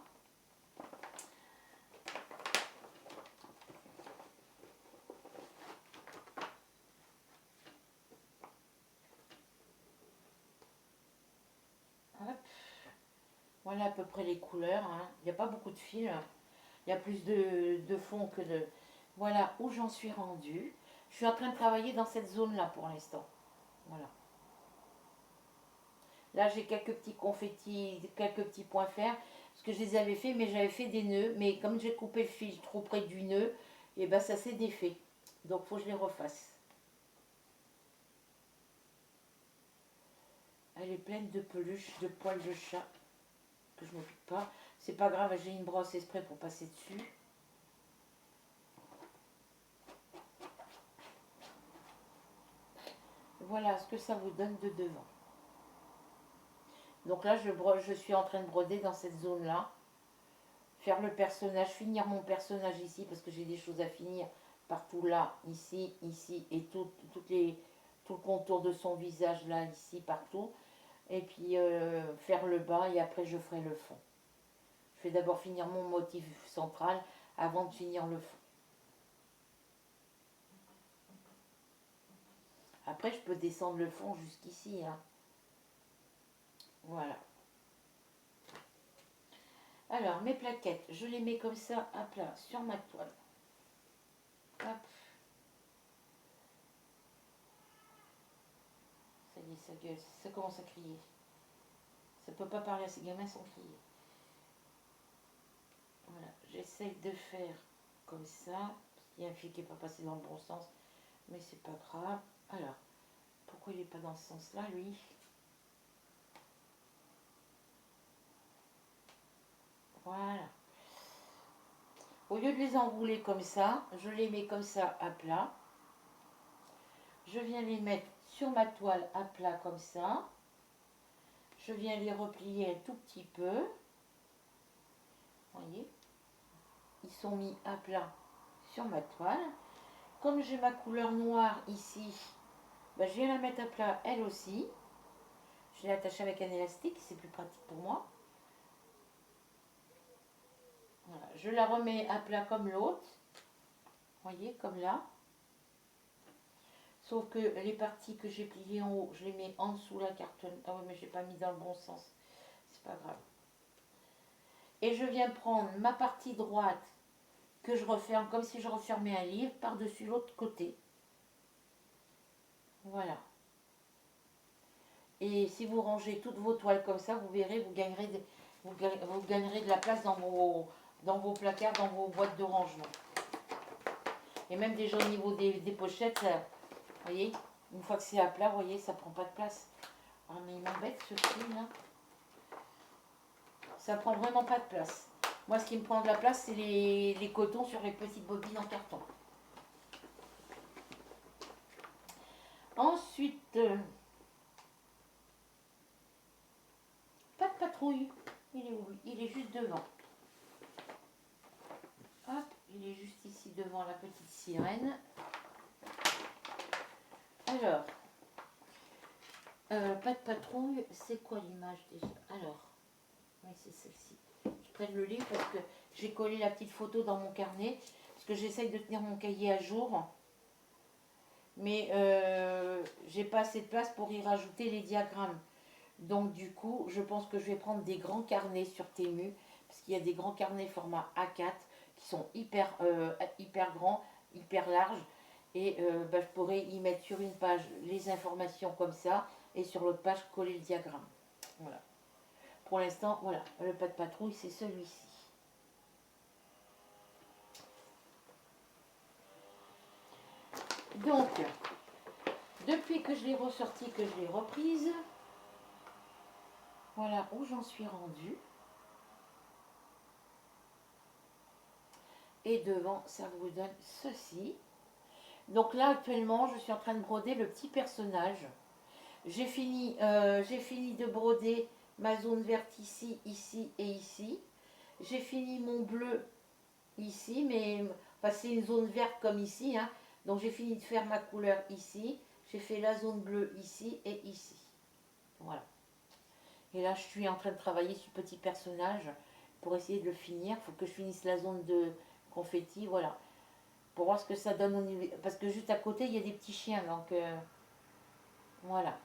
Voilà à peu près les couleurs. Hein. Il n'y a pas beaucoup de fils. Il y a plus de fond que de... Voilà où j'en suis rendue. Je suis en train de travailler dans cette zone-là pour l'instant. Voilà. Là, j'ai quelques petits confettis, quelques petits points fer. Parce que je les avais fait, mais j'avais fait des nœuds. Mais comme j'ai coupé le fil trop près du nœud, et ben ça s'est défait. Donc, il faut que je les refasse. Elle est pleine de peluches, de poils de chat. Que je ne m'occupe pas. C'est pas grave, j'ai une brosse exprès pour passer dessus. Voilà ce que ça vous donne de devant. Donc là, je suis en train de broder dans cette zone-là. Faire le personnage, finir mon personnage ici, parce que j'ai des choses à finir partout là, ici, ici, et tout le contour de son visage là, ici, partout. Et puis faire le bas, et après je ferai le fond. Je vais d'abord finir mon motif central avant de finir le fond. Après, je peux descendre le fond jusqu'ici. Hein. Voilà. Alors, mes plaquettes, je les mets comme ça à plat sur ma toile. Hop. Ça y est, ça gueule, ça commence à crier. Ça peut pas parler à ces gamins sans crier. j'essaye de faire comme ça. Il y a un fil qui n'est pas passé dans le bon sens, mais c'est pas grave. Alors, pourquoi il n'est pas dans ce sens-là, lui? Voilà. Au lieu de les enrouler comme ça, je les mets comme ça à plat. Je viens les mettre sur ma toile à plat comme ça. Je viens les replier un tout petit peu. Vous voyez, ils sont mis à plat sur ma toile. Comme j'ai ma couleur noire ici, ben, je viens la mettre à plat elle aussi. Je l'ai attachée avec un élastique, c'est plus pratique pour moi. Voilà. Je la remets à plat comme l'autre. Vous voyez, comme là. Sauf que les parties que j'ai pliées en haut, je les mets en dessous la cartonne. Ah oui, mais j'ai pas mis dans le bon sens. C'est pas grave. Et je viens prendre ma partie droite que je referme comme si je refermais un livre par-dessus l'autre côté. Voilà. Et si vous rangez toutes vos toiles comme ça, vous verrez, vous gagnerez de la place dans vos placards, dans vos boîtes de rangement. Et même déjà au niveau des pochettes, vous voyez, une fois que c'est à plat, vous voyez, ça prend pas de place. Ah mais il m'embête ce fil là. Ça prend vraiment pas de place. Moi, ce qui me prend de la place, c'est les cotons sur les petites bobines en carton. Ensuite, pas de patrouille. Il est où? Il est juste devant. Hop, il est juste ici devant la petite sirène. Alors, pas de patrouille, c'est quoi l'image déjà? Alors, oui, c'est celle-ci. Je prenne le livre parce que j'ai collé la petite photo dans mon carnet, parce que j'essaye de tenir mon cahier à jour. Mais j'ai pas assez de place pour y rajouter les diagrammes. Donc du coup, je pense que je vais prendre des grands carnets sur Temu, parce qu'il y a des grands carnets format A4 qui sont hyper grands, hyper larges. Et bah, je pourrais y mettre sur une page les informations comme ça, et sur l'autre page coller le diagramme. Voilà. Pour l'instant, voilà, le pas de patrouille, c'est celui-ci. Donc, depuis que je l'ai ressorti, que je l'ai reprise, voilà où j'en suis rendue. Et devant, ça vous donne ceci. Donc là, actuellement, je suis en train de broder le petit personnage. J'ai fini de broder ma zone verte ici, ici et ici. J'ai fini mon bleu ici, mais enfin, c'est une zone verte comme ici. Hein. Donc j'ai fini de faire ma couleur ici. J'ai fait la zone bleue ici et ici. Voilà. Et là, je suis en train de travailler sur le petit personnage pour essayer de le finir. Il faut que je finisse la zone de confetti. Voilà. Pour voir ce que ça donne au niveau. Parce que juste à côté, il y a des petits chiens. Donc voilà.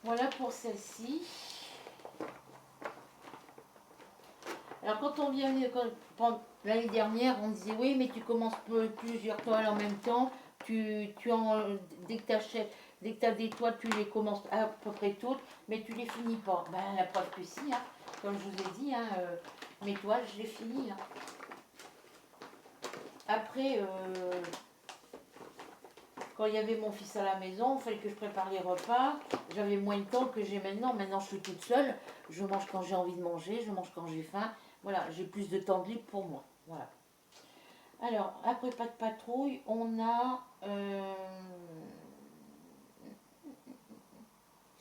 Voilà pour celle-ci. Alors quand on vient l'année dernière, on disait oui, mais tu commences plusieurs toiles en même temps. Dès que tu as des toiles, tu les commences à peu près toutes, mais tu les finis pas. Ben la preuve que si, hein, comme je vous ai dit, hein, mes toiles, je les finis. Hein. Après, quand il y avait mon fils à la maison, il fallait que je prépare les repas. J'avais moins de temps que j'ai maintenant. Maintenant, je suis toute seule. Je mange quand j'ai envie de manger, je mange quand j'ai faim. Voilà, j'ai plus de temps de libre pour moi. Voilà. Alors, après pas de patrouille, on a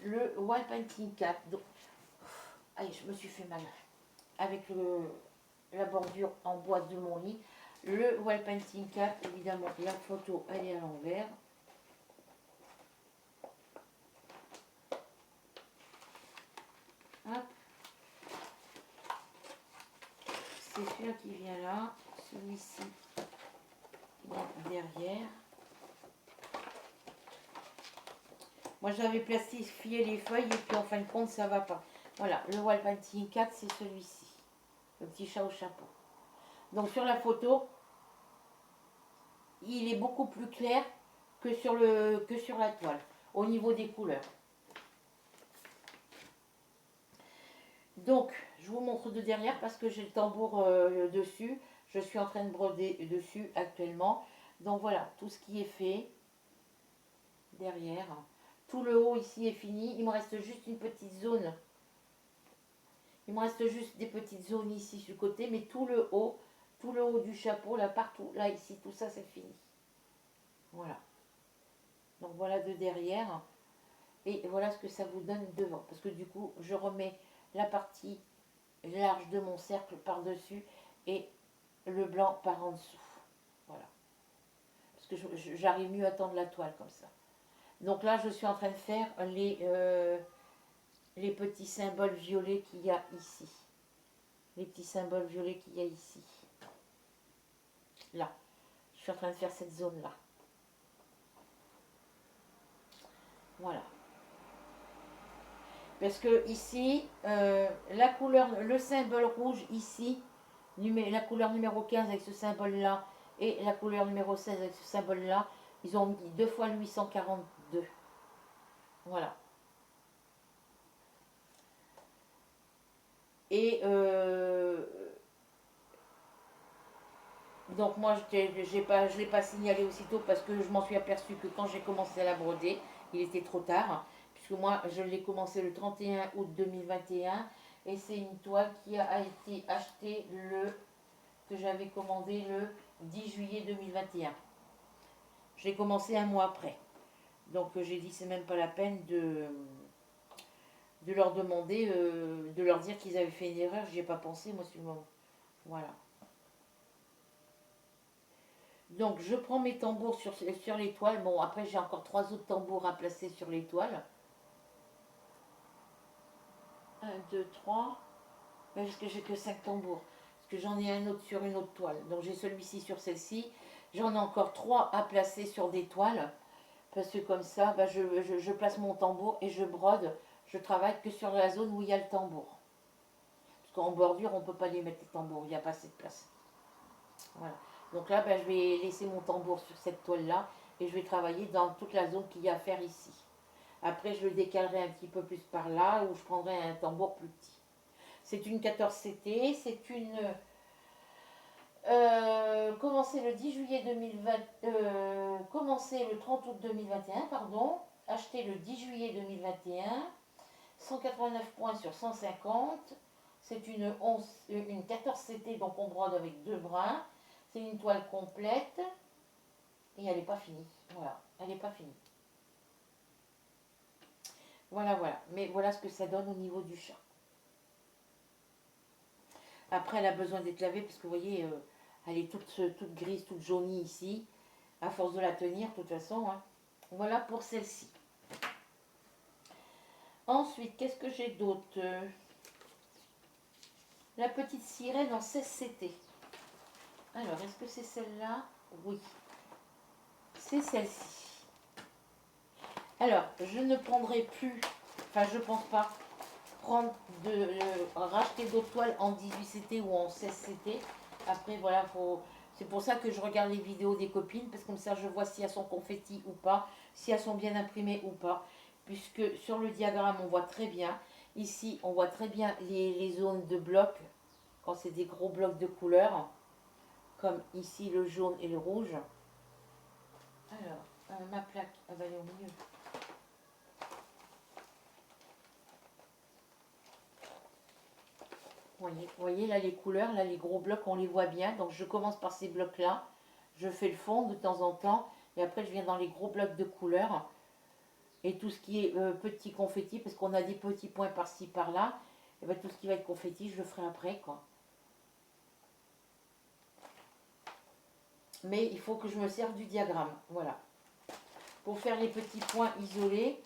le Wall Painting Cap. Donc, allez, je me suis fait mal. Avec la bordure en bois de mon lit. Le Wall Painting Cap, évidemment, la photo, elle est à l'envers. Hop. C'est celui-là qui vient là. Celui-ci derrière. Moi j'avais plastifié les feuilles et puis en fin de compte ça va pas. Voilà, le Wall Painting 4 c'est celui-ci. Le petit chat au chapeau. Donc sur la photo, il est beaucoup plus clair que sur la toile. au niveau des couleurs. Donc, je vous montre de derrière parce que j'ai le tambour dessus. Je suis en train de broder dessus actuellement. Donc voilà, tout ce qui est fait derrière. Tout le haut ici est fini. Il me reste juste une petite zone. Il me reste juste des petites zones ici sur le côté, mais tout le haut du chapeau, là partout, là ici, tout ça c'est fini. Voilà. Donc voilà de derrière. Et voilà ce que ça vous donne devant. Parce que du coup, je remets la partie large de mon cercle par-dessus et le blanc par en dessous. Voilà. Parce que j'arrive mieux à tendre la toile comme ça. Donc là, je suis en train de faire les petits symboles violets qu'il y a ici. Les petits symboles violets qu'il y a ici. Là. Je suis en train de faire cette zone-là. Voilà. Parce que ici, la couleur, le symbole rouge ici, la couleur numéro 15 avec ce symbole-là, et la couleur numéro 16 avec ce symbole-là, ils ont mis 2 fois le 842. Voilà. Et donc moi, je ne l'ai pas signalé aussitôt parce que je m'en suis aperçue que quand j'ai commencé à la broder, il était trop tard. Puisque moi, je l'ai commencé le 31 août 2021. Et c'est une toile qui a été achetée que j'avais commandé le 10 juillet 2021. J'ai commencé un mois après. Donc j'ai dit c'est même pas la peine de leur demander, de leur dire qu'ils avaient fait une erreur. J'y ai pas pensé moi sur le moment. Voilà. Donc je prends mes tambours sur l'étoile. Bon après j'ai encore 3 autres tambours à placer sur l'étoile. 1, 2, 3. Parce que j'ai que 5 tambours. Parce que j'en ai un autre sur une autre toile. Donc j'ai celui-ci sur celle-ci. J'en ai encore 3 à placer sur des toiles. Parce que comme ça, bah, je place mon tambour et je brode. Je travaille que sur la zone où il y a le tambour. Parce qu'en bordure, on ne peut pas les mettre les tambours. Il n'y a pas assez de place. Voilà. Donc là, bah, je vais laisser mon tambour sur cette toile-là. Et je vais travailler dans toute la zone qu'il y a à faire ici. Après, je le décalerai un petit peu plus par là, où je prendrai un tambour plus petit. C'est une 14CT, c'est une commencé le 10 juillet 2020, commencé le 30 août 2021, pardon, acheté le 10 juillet 2021, 189 points sur 150. C'est une 14CT, donc on brode avec 2 brins. C'est une toile complète et elle n'est pas finie. Voilà, elle n'est pas finie. Voilà, voilà. Mais voilà ce que ça donne au niveau du chat. Après, elle a besoin d'être lavée parce que vous voyez, elle est toute grise, toute jaunie ici. À force de la tenir, de toute façon. Hein. Voilà pour celle-ci. Ensuite, qu'est-ce que j'ai d'autre? La petite sirène en 16CT. Alors, est-ce que c'est celle-là? Oui. C'est celle-ci. Alors, je ne prendrai plus, enfin je pense pas, racheter d'autres toiles en 18CT ou en 16CT. Après, voilà, c'est pour ça que je regarde les vidéos des copines, parce que comme ça je vois si elles sont confettis ou pas, si elles sont bien imprimées ou pas. Puisque sur le diagramme, on voit très bien. Ici, on voit très bien les zones de blocs, quand c'est des gros blocs de couleurs, comme ici le jaune et le rouge. Alors, ma plaque, elle va aller au milieu. Vous voyez là les couleurs, là les gros blocs, on les voit bien. Donc je commence par ces blocs-là. Je fais le fond de temps en temps. Et après je viens dans les gros blocs de couleurs. Et tout ce qui est petit confetti, parce qu'on a des petits points par-ci, par-là. Et bien tout ce qui va être confetti, je le ferai après, quoi. Mais il faut que je me serve du diagramme. Voilà. Pour faire les petits points isolés.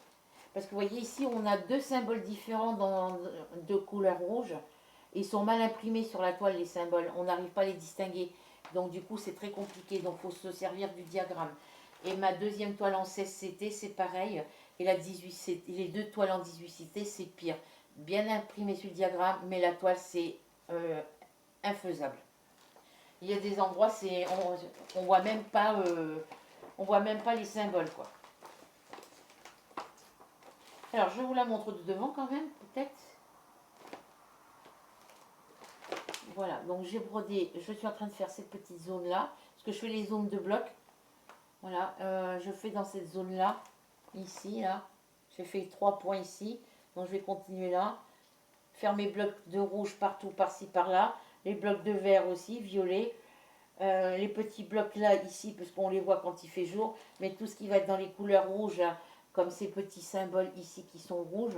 Parce que vous voyez ici, on a 2 symboles différents de couleur rouge. Ils sont mal imprimés sur la toile, les symboles. On n'arrive pas à les distinguer. Donc du coup, c'est très compliqué. Donc il faut se servir du diagramme. Et ma deuxième toile en 16CT, c'est pareil. Et la 18CT, les 2 toiles en 18CT, c'est pire. Bien imprimé sur le diagramme, mais la toile, c'est infaisable. Il y a des endroits, on voit même pas les symboles, quoi. Alors, je vous la montre de devant quand même, peut-être. Voilà, donc j'ai brodé, je suis en train de faire cette petite zone-là, parce que je fais les zones de blocs. Voilà, je fais dans cette zone-là, ici, là. J'ai fait 3 points ici, donc je vais continuer là. Faire mes blocs de rouge partout, par-ci, par-là. Les blocs de vert aussi, violet. Les petits blocs là, ici, parce qu'on les voit quand il fait jour. Mais tout ce qui va être dans les couleurs rouges, là, comme ces petits symboles ici qui sont rouges.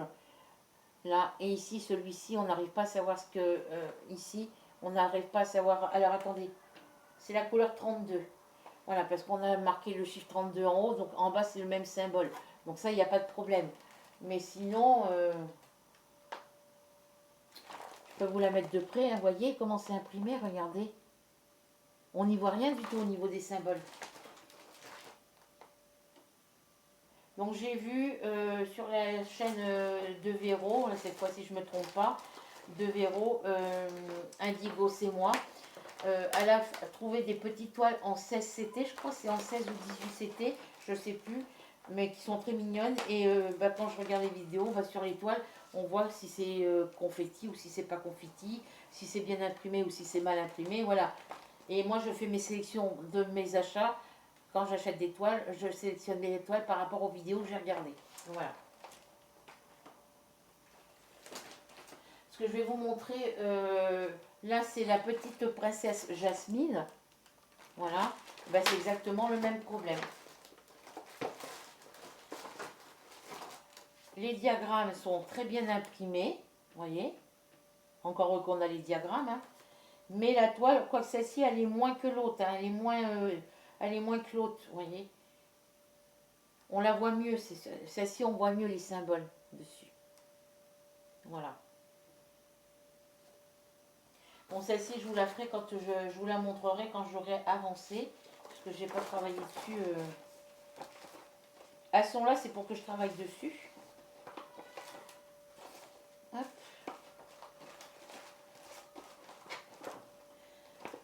Là, et ici, celui-ci, on n'arrive pas à savoir ce que... ici, on n'arrive pas à savoir... Alors, attendez. C'est la couleur 32. Voilà, parce qu'on a marqué le chiffre 32 en haut, donc en bas, c'est le même symbole. Donc ça, il n'y a pas de problème. Mais sinon, je peux vous la mettre de près. Vous voyez comment c'est imprimé, regardez. On n'y voit rien du tout au niveau des symboles. Donc j'ai vu sur la chaîne de Véro, cette fois-ci je ne me trompe pas, de Véro, Indigo c'est moi, elle a trouvé des petites toiles en 16 CT, je crois que c'est en 16 ou 18 CT, je ne sais plus, mais qui sont très mignonnes. Et quand je regarde les vidéos, sur les toiles, on voit si c'est confetti ou si c'est pas confetti, si c'est bien imprimé ou si c'est mal imprimé, voilà. Et moi je fais mes sélections de mes achats. Quand j'achète des toiles, je sélectionne les toiles par rapport aux vidéos que j'ai regardées. Voilà. Ce que je vais vous montrer, là c'est la petite princesse Jasmine. Voilà. Ben, c'est exactement le même problème. Les diagrammes sont très bien imprimés. Vous voyez. Encore heureux qu'on a les diagrammes. Hein. Mais la toile, quoique celle-ci, elle est moins que l'autre. Hein. Elle est moins que l'autre. Vous voyez. On la voit mieux. Celle-ci, on voit mieux les symboles dessus. Voilà. Bon, celle-ci, je vous la ferai quand je vous la montrerai quand j'aurai avancé. Parce que je n'ai pas travaillé dessus. Elles sont là, c'est pour que je travaille dessus. Hop.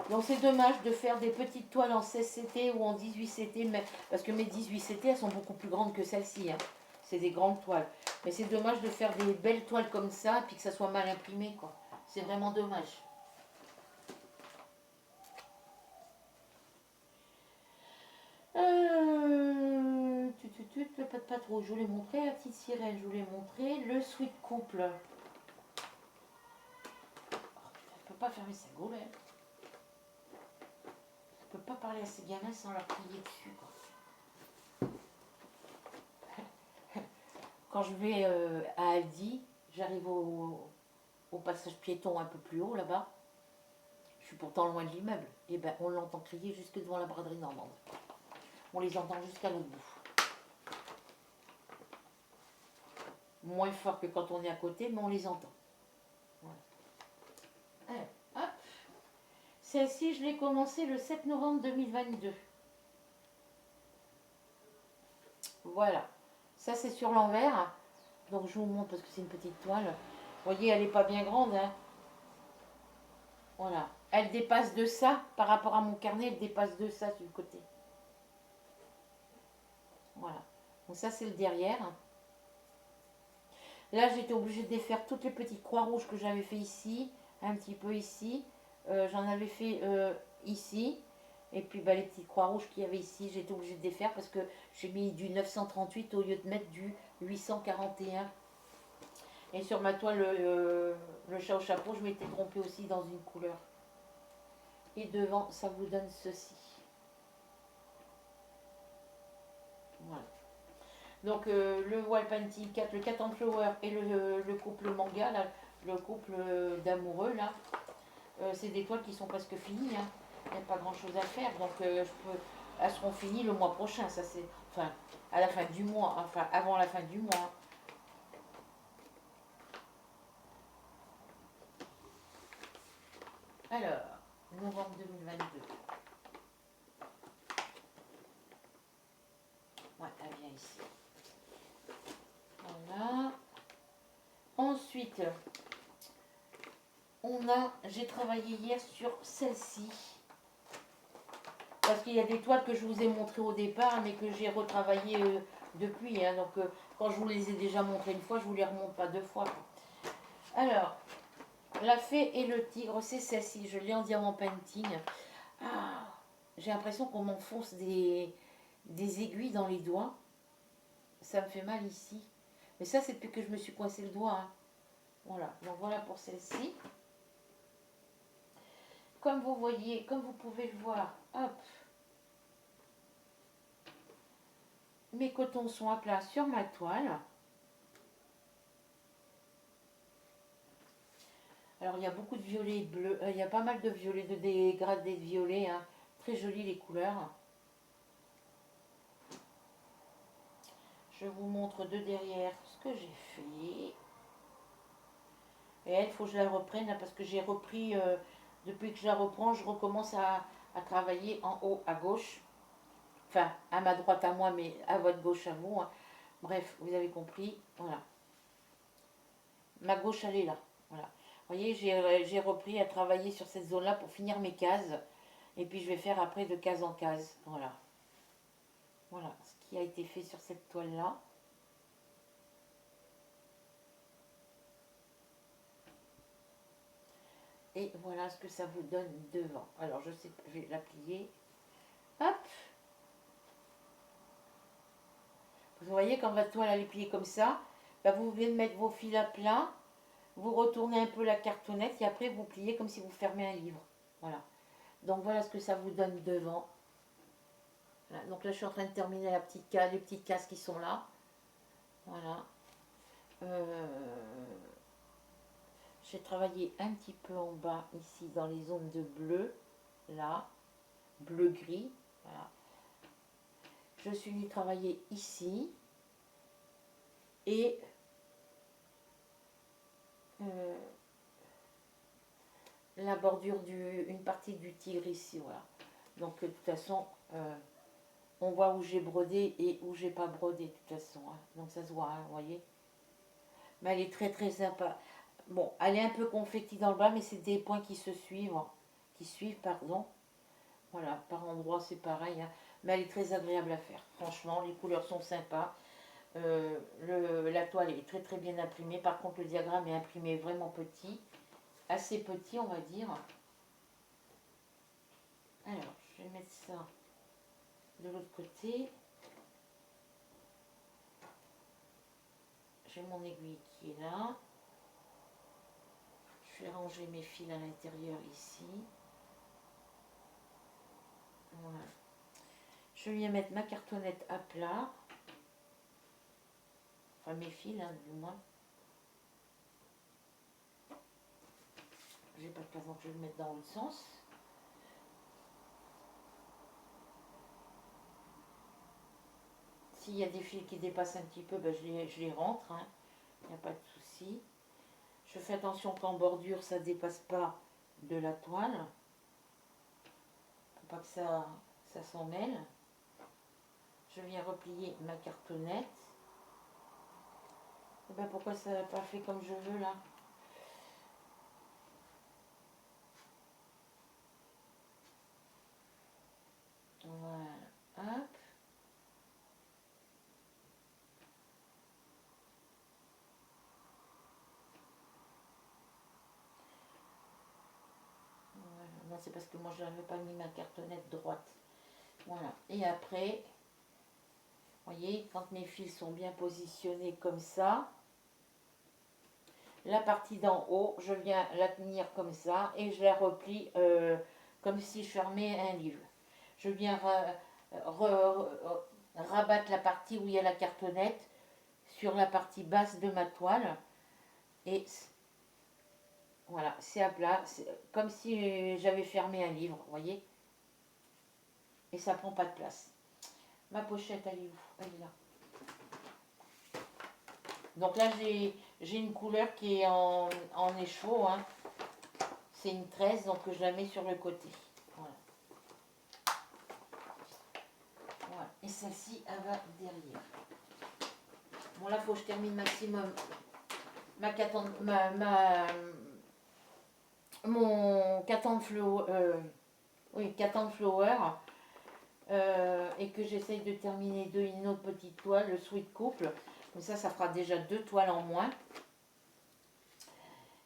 Donc c'est dommage de faire des petites toiles en 16 CT ou en 18 CT. Mais, parce que mes 18 CT, elles sont beaucoup plus grandes que celles-ci. Hein. C'est des grandes toiles. Mais c'est dommage de faire des belles toiles comme ça. Et puis que ça soit mal imprimé, quoi. C'est vraiment dommage. Pas trop. Je vous l'ai montré, la petite sirène, je vous l'ai montré. Le sweet couple. Oh, putain, je peux pas fermer sa gueule. Je peux pas parler à ces gamins sans leur crier dessus. Quoi. Quand je vais à Aldi, j'arrive au passage piéton un peu plus haut là-bas. Je suis pourtant loin de l'immeuble. Et ben on l'entend crier jusque devant la braderie normande. On les entend jusqu'à l'autre bout. Moins fort que quand on est à côté, mais on les entend. Voilà. Allez, hop. Celle-ci, je l'ai commencée le 7 novembre 2022. Voilà. Ça, c'est sur l'envers. Donc, je vous montre parce que c'est une petite toile. Vous voyez, elle n'est pas bien grande. Hein. Voilà. Elle dépasse de ça. Par rapport à mon carnet, elle dépasse de ça du côté. Voilà. Donc, ça, c'est le derrière. Là, j'étais obligée de défaire toutes les petites croix rouges que j'avais fait ici. Un petit peu ici. J'en avais fait ici. Et puis les petites croix rouges qu'il y avait ici, j'ai été obligée de défaire parce que j'ai mis du 938 au lieu de mettre du 841. Et sur ma toile, le chat au chapeau, je m'étais trompée aussi dans une couleur. Et devant, ça vous donne ceci. Voilà. Donc le Wall Painting 4, le Cat and Flower et le couple manga, là, le couple d'amoureux, là, c'est des toiles qui sont presque finies. Hein. Il n'y a pas grand chose à faire. Donc elles seront finies le mois prochain. Ça c'est, enfin, à la fin du mois, enfin avant la fin du mois. Alors, novembre 2022. Ouais, elle vient ici. Voilà. Ensuite, j'ai travaillé hier sur celle-ci. Parce qu'il y a des toiles que je vous ai montrées au départ, mais que j'ai retravaillées depuis. Hein. Donc, quand je vous les ai déjà montrées une fois, je vous les remonte pas deux fois. Alors, la fée et le tigre, c'est celle-ci. Je l'ai en diamant painting. Ah, j'ai l'impression qu'on m'enfonce des aiguilles dans les doigts. Ça me fait mal ici. Mais ça, c'est depuis que je me suis coincé le doigt. Hein. Voilà, donc voilà pour celle-ci. Comme vous voyez, comme vous pouvez le voir, hop, mes cotons sont à plat sur ma toile. Alors il y a beaucoup de violet et de bleu, il y a pas mal de violet, de dégradés de violet, hein. Très jolies les couleurs. Je vous montre de derrière ce que j'ai fait. Et elle, il faut que je la reprenne parce que j'ai repris, depuis que je la reprends, je recommence à travailler en haut à gauche. Enfin, à ma droite à moi, mais à votre gauche à vous. Hein. Bref, vous avez compris. Voilà. Ma gauche, elle est là. Voilà. Vous voyez, j'ai repris à travailler sur cette zone-là pour finir mes cases. Et puis, je vais faire après de case en case. Voilà. Voilà ce qui a été fait sur cette toile-là. Et voilà ce que ça vous donne devant. Alors, je sais, je vais la plier. Hop. Vous voyez, quand votre toile elle est pliée comme ça, bah, vous venez de mettre vos fils à plat. Vous retournez un peu la cartonnette et après vous pliez comme si vous fermez un livre. Voilà. Donc voilà ce que ça vous donne devant. Voilà. Donc là je suis en train de terminer la petite case, les petites cases qui sont là. Voilà. Euh, J'ai travaillé un petit peu en bas ici dans les zones de bleu. Là. Bleu-gris. Voilà. Je suis venue travailler ici. Et la bordure une partie du tigre ici. Voilà. Donc de toute façon... on voit où j'ai brodé et où j'ai pas brodé de toute façon. Hein. Donc ça se voit, hein, vous voyez. Mais elle est très très sympa. Bon, elle est un peu confettie dans le bas, mais c'est des points qui se suivent. Qui suivent, pardon. Voilà, par endroit c'est pareil. Hein. Mais elle est très agréable à faire. Franchement, les couleurs sont sympas. La toile est très très bien imprimée. Par contre, le diagramme est imprimé vraiment petit. Assez petit, on va dire. Alors, je vais mettre ça de l'autre côté. J'ai mon aiguille qui est là. Je vais ranger mes fils à l'intérieur ici. Voilà. Je viens mettre ma cartonnette à plat. Enfin mes fils, hein, du moins. J'ai pas de place donc je vais le mettre dans l'autre sens. S'il y a des fils qui dépassent un petit peu, ben je les rentre. Hein. Il n'y a pas de souci. Je fais attention qu'en bordure, ça ne dépasse pas de la toile. Pour pas que ça s'en mêle. Je viens replier ma cartonnette. Et ben pourquoi ça n'a pas fait comme je veux là? Voilà. Hop. Voilà. Non, c'est parce que moi je n'avais pas mis ma cartonnette droite. Voilà. Et après, vous voyez, quand mes fils sont bien positionnés comme ça, la partie d'en haut, je viens la tenir comme ça et je la replie comme si je fermais un livre. Je viens rabattre la partie où il y a la cartonnette sur la partie basse de ma toile et voilà, c'est à plat, comme si j'avais fermé un livre, vous voyez, et ça prend pas de place. Ma pochette, elle est où? Elle est là. Donc là, j'ai une couleur qui est en écheveau. Hein. C'est une 13, donc je la mets sur le côté. Voilà. Voilà. Et celle-ci, elle va derrière. Bon, là, il faut que je termine maximum mon 4 ans de flower. Oui, 4 ans de flower. et que j'essaye de terminer une autre petite toile, le sweat couple. Comme ça fera déjà 2 toiles en moins.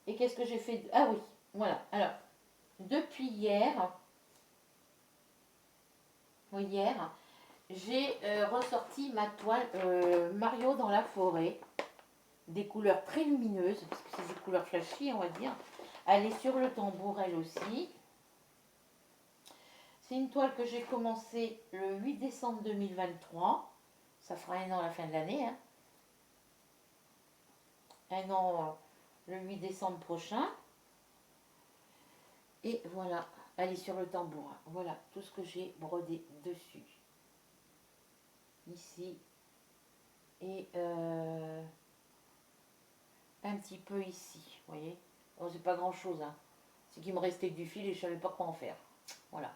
Et qu'est-ce que j'ai fait? Ah oui, voilà. Alors, depuis hier, j'ai ressorti ma toile Mario dans la forêt. Des couleurs très lumineuses, parce que c'est des couleurs flashy, on va dire. Elle est sur le tambour, elle aussi. C'est une toile que j'ai commencée le 8 décembre 2023. Ça fera 1 an à la fin de l'année. Hein. 1 an le 8 décembre prochain. Et voilà, elle est sur le tambour. Voilà tout ce que j'ai brodé dessus. Ici. Et un petit peu ici. Vous voyez, oh, c'est pas grand chose. Hein. C'est qu'il me restait du fil et je savais pas quoi en faire. Voilà.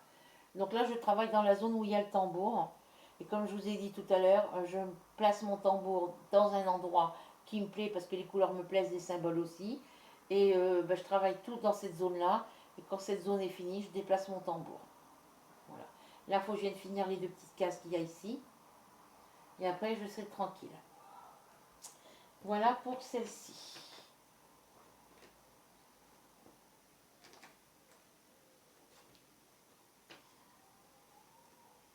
Donc là, je travaille dans la zone où il y a le tambour. Et comme je vous ai dit tout à l'heure, je place mon tambour dans un endroit qui me plaît parce que les couleurs me plaisent, les symboles aussi. Et je travaille tout dans cette zone-là. Et quand cette zone est finie, je déplace mon tambour. Voilà. Là, il faut que je vienne finir les 2 petites cases qu'il y a ici. Et après, je serai tranquille. Voilà pour celle-ci.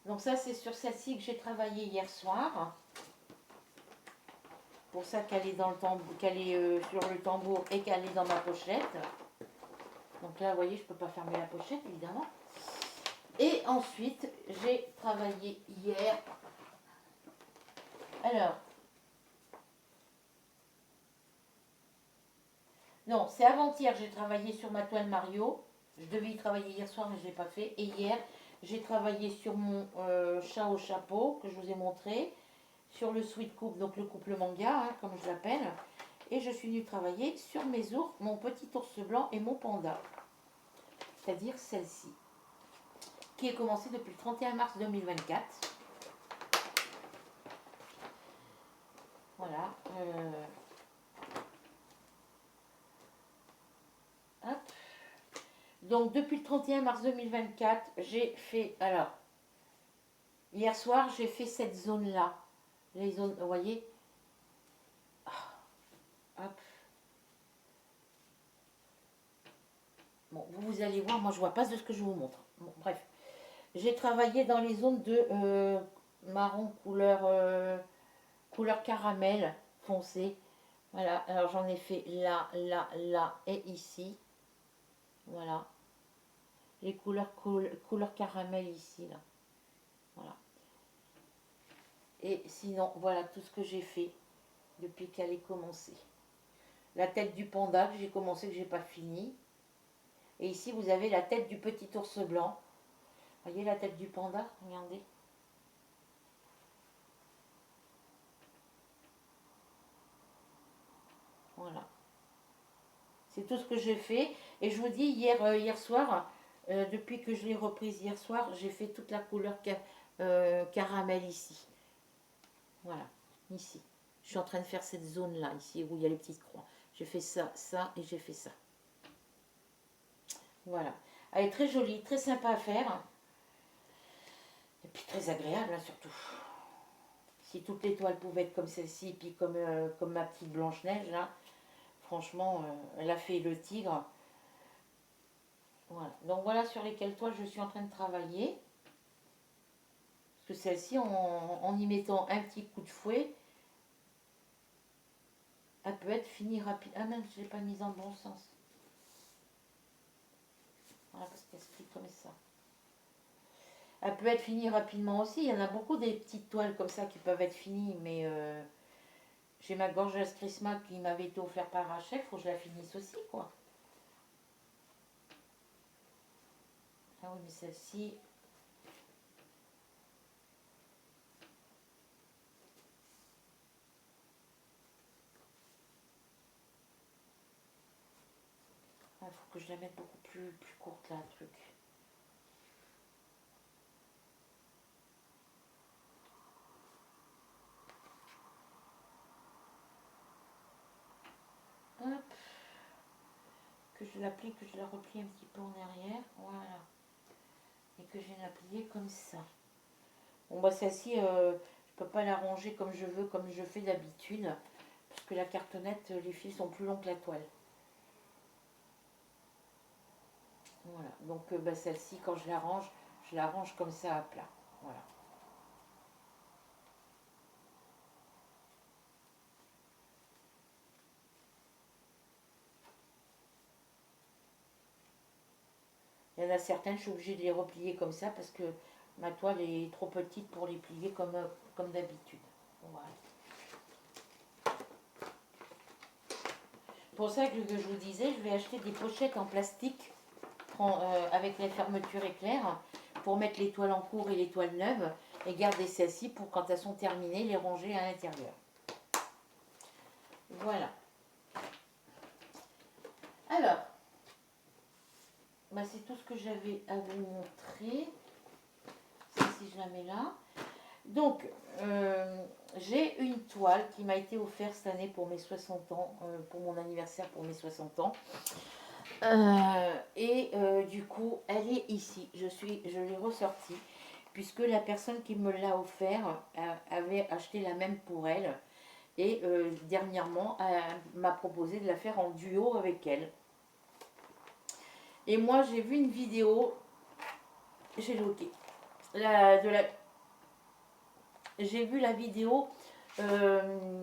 Donc ça, c'est sur celle-ci que j'ai travaillé hier soir. Pour ça qu'elle est dans le tambour, qu'elle est sur le tambour et qu'elle est dans ma pochette. Donc là, vous voyez, je ne peux pas fermer la pochette, évidemment. Et ensuite, j'ai travaillé hier. Alors, non, c'est avant-hier, j'ai travaillé sur ma toile Mario. Je devais y travailler hier soir, mais je ne l'ai pas fait. Et hier, j'ai travaillé sur mon chat au chapeau, que je vous ai montré. Sur le sweet couple, donc le couple manga, hein, comme je l'appelle. Et je suis venue travailler sur mes ours, mon petit ours blanc et mon panda. C'est-à-dire celle-ci, qui est commencée depuis le 31 mars 2024. Voilà. Hop. Donc depuis le 31 mars 2024, j'ai fait, alors, hier soir, j'ai fait cette zone-là. Les zones, vous voyez. Hop. Bon, vous allez voir, moi je vois pas de ce que je vous montre. Bon, bref. J'ai travaillé dans les zones de marron couleur caramel foncé. Voilà, alors j'en ai fait là, là, là et ici. Voilà. Les couleur caramel ici, là. Voilà. Et sinon, voilà tout ce que j'ai fait depuis qu'elle est commencée. La tête du panda que j'ai commencé, que j'ai pas fini. Et ici, vous avez la tête du petit ours blanc. Voyez la tête du panda, regardez. Voilà. C'est tout ce que j'ai fait. Et je vous dis, hier soir, depuis que je l'ai reprise hier soir, j'ai fait toute la couleur caramel ici. Voilà, ici. Je suis en train de faire cette zone-là, ici, où il y a les petites croix. J'ai fait ça, ça et j'ai fait ça. Voilà. Elle est très jolie, très sympa à faire. Et puis très agréable, hein, surtout. Si toutes les toiles pouvaient être comme celle-ci, puis comme ma petite Blanche-Neige, là, franchement, elle a fait le tigre. Voilà. Donc voilà sur lesquelles toiles je suis en train de travailler. Parce que celle-ci, en y mettant un petit coup de fouet, elle peut être finie rapide. Ah même, je ne l'ai pas mise en bon sens. Voilà, parce qu'elle se plie comme ça. Elle peut être finie rapidement aussi. Il y en a beaucoup des petites toiles comme ça qui peuvent être finies, mais j'ai ma gorgeuse Christmas qui m'avait été offerte par Rachel, il faut que je la finisse aussi, quoi. Ah oui, mais celle-ci... Il faut que je la mette beaucoup plus courte, là, le truc. Hop. Que je la plie, que je la replie un petit peu en arrière. Voilà. Et que je viens la plier comme ça. Bon, bah, celle-ci, je peux pas la ranger comme je veux, comme je fais d'habitude. Parce que la cartonnette, les fils sont plus longs que la toile. Voilà. Donc, bah, celle-ci, quand je la range comme ça à plat. Voilà. Il y en a certaines, je suis obligée de les replier comme ça parce que ma toile est trop petite pour les plier comme d'habitude. Voilà. Pour ça que je vous disais, je vais acheter des pochettes en plastique avec les fermetures éclair pour mettre les toiles en cours et les toiles neuves et garder celles-ci pour quand elles sont terminées, les ranger à l'intérieur. Voilà. Alors, bah, c'est tout ce que j'avais à vous montrer. Si je la mets là. Donc, j'ai une toile qui m'a été offerte cette année pour mes 60 ans, pour mon anniversaire pour mes 60 ans. Du coup, elle est ici. Je l'ai ressortie puisque la personne qui me l'a offert avait acheté la même pour elle. Et dernièrement, elle m'a proposé de la faire en duo avec elle. Et moi, j'ai vu une vidéo, j'ai loqué, j'ai vu la vidéo de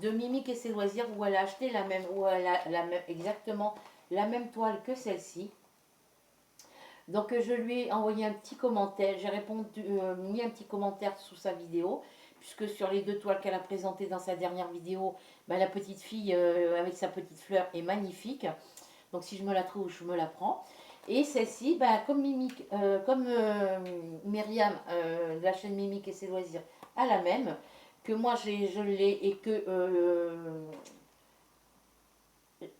Mimique et ses loisirs où elle a acheté la même, où elle a exactement la même toile que celle-ci. Donc je lui ai envoyé un petit commentaire, j'ai répondu, mis un petit commentaire sous sa vidéo, puisque sur les deux toiles qu'elle a présentées dans sa dernière vidéo, bah, la petite fille avec sa petite fleur est magnifique. Donc si je me la trouve, je me la prends. Et celle-ci, bah, comme Mimique, Myriam de la chaîne Mimique et ses loisirs a la même, que moi je l'ai et que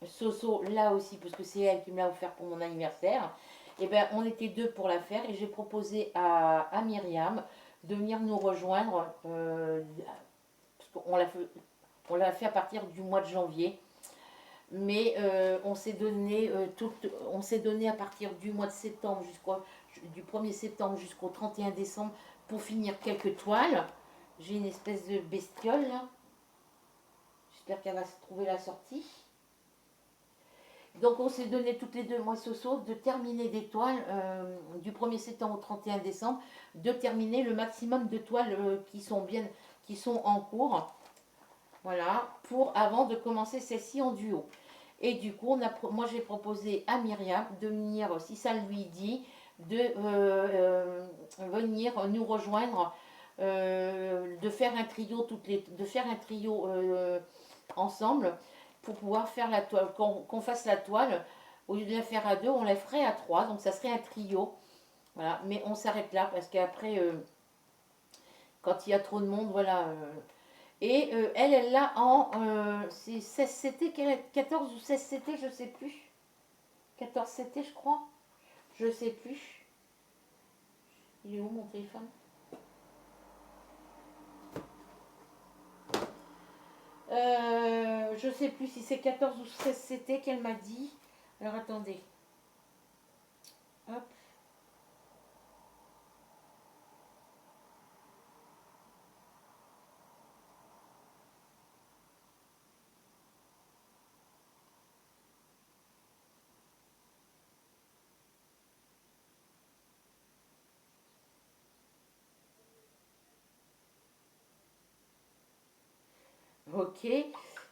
Soso l'a aussi, parce que c'est elle qui me l'a offert pour mon anniversaire. Et ben on était deux pour la faire et j'ai proposé à Myriam de venir nous rejoindre parce on l'a fait à partir du mois de janvier. Mais on s'est donné à partir du mois de septembre du 1er septembre jusqu'au 31 décembre pour finir quelques toiles. J'ai une espèce de bestiole là. J'espère qu'elle va se trouver la sortie. Donc on s'est donné toutes les deux, moi Soso, de terminer des toiles du 1er septembre au 31 décembre, de terminer le maximum de toiles qui sont en cours. Voilà, pour avant de commencer celle-ci en duo. Et du coup, moi j'ai proposé à Myriam de venir, si ça lui dit, de venir nous rejoindre, de faire un trio ensemble pour pouvoir faire la toile, qu'on fasse la toile. Au lieu de la faire à deux, on la ferait à trois, donc ça serait un trio. Voilà, mais on s'arrête là parce qu'après, quand il y a trop de monde, voilà. Et elle l'a en c'est 16 CT, 14 ou 16 CT, je sais plus. 14 CT, je crois. Je sais plus. Il est où mon téléphone? Je sais plus si c'est 14 ou 16 CT qu'elle m'a dit. Alors attendez. Hop. Ok.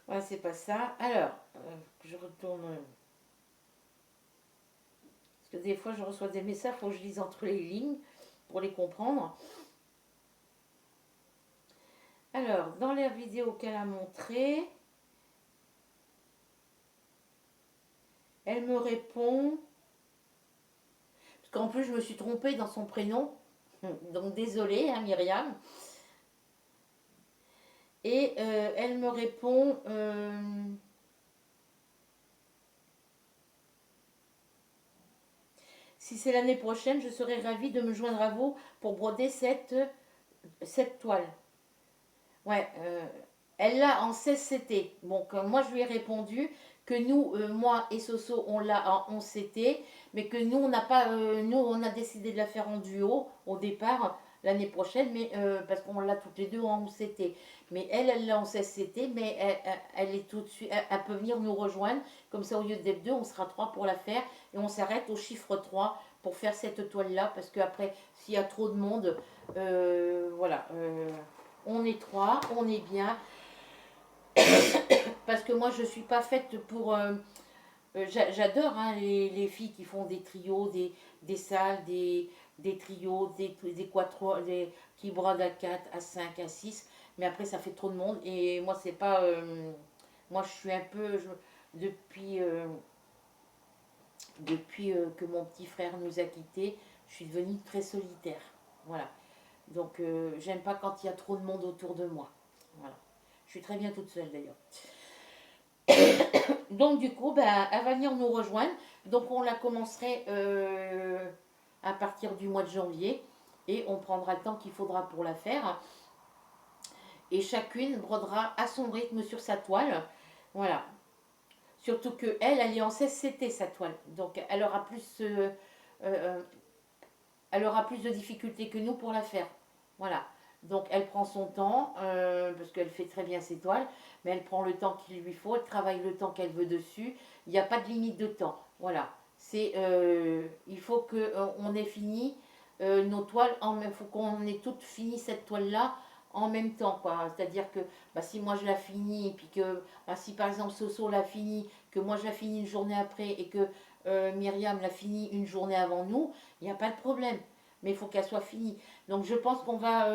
Ouais, c'est pas ça. Alors, je retourne. Parce que des fois, je reçois des messages, il faut que je lise entre les lignes pour les comprendre. Alors, dans la vidéo qu'elle a montrée, elle me répond. Parce qu'en plus, je me suis trompée dans son prénom. Donc, désolée, hein, Myriam. Et elle me répond. Si c'est l'année prochaine, je serai ravie de me joindre à vous pour broder cette toile. Ouais, elle l'a en 16 CT. Donc, moi, je lui ai répondu que nous, moi et Soso, on l'a en 11 CT. mais que nous, on n'a pas, nous, on a décidé de la faire en duo au départ l'année prochaine, mais parce qu'on l'a toutes les deux en CT. Mais elle l'a en CT, mais elle est tout de suite, elle peut venir nous rejoindre. Comme ça, au lieu d'être deux, on sera trois pour la faire et on s'arrête au chiffre 3 pour faire cette toile-là, parce qu'après, s'il y a trop de monde, voilà, on est trois, on est bien. Parce que moi, je suis pas faite pour. J'adore hein, les filles qui font des trios, des salles, des trios, des quattro, qui brodent à 4, à 5, à 6. Mais après, ça fait trop de monde. Et moi, c'est pas. Moi, je suis un peu. Depuis que mon petit frère nous a quittés, je suis devenue très solitaire. Voilà. Donc, j'aime pas quand il y a trop de monde autour de moi. Voilà. Je suis très bien toute seule d'ailleurs. Donc du coup, ben, elle va venir nous rejoindre. Donc on la commencerait à partir du mois de janvier et on prendra le temps qu'il faudra pour la faire. Et chacune brodera à son rythme sur sa toile. Voilà. Surtout que elle est en 16CT sa toile. Donc euh, elle aura plus de difficultés que nous pour la faire. Voilà. Donc elle prend son temps, parce qu'elle fait très bien ses toiles, mais elle prend le temps qu'il lui faut, elle travaille le temps qu'elle veut dessus. Il n'y a pas de limite de temps. Voilà. Il faut qu'on ait fini nos toiles, il faut qu'on ait toutes fini cette toile-là en même temps. Quoi. C'est-à-dire que bah, si moi je la finis, et puis que bah, si par exemple Soso l'a fini, que moi je la finis une journée après, et que Myriam l'a fini une journée avant nous, il n'y a pas de problème. Mais il faut qu'elle soit finie. Donc je pense qu'on va.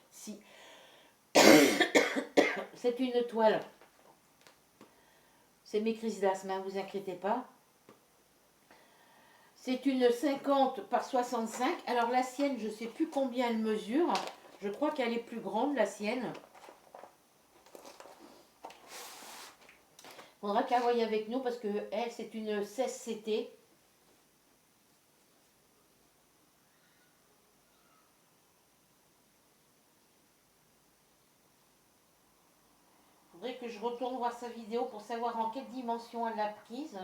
Si c'est une toile, c'est mes crises d'asthme, ne vous inquiétez pas. C'est une 50 par 65. Alors la sienne, je ne sais plus combien elle mesure. Je crois qu'elle est plus grande, la sienne. Il faudra qu'elle voie avec nous parce que elle, c'est une 16CT. Il faudrait que je retourne voir sa vidéo pour savoir en quelle dimension elle l'a prise.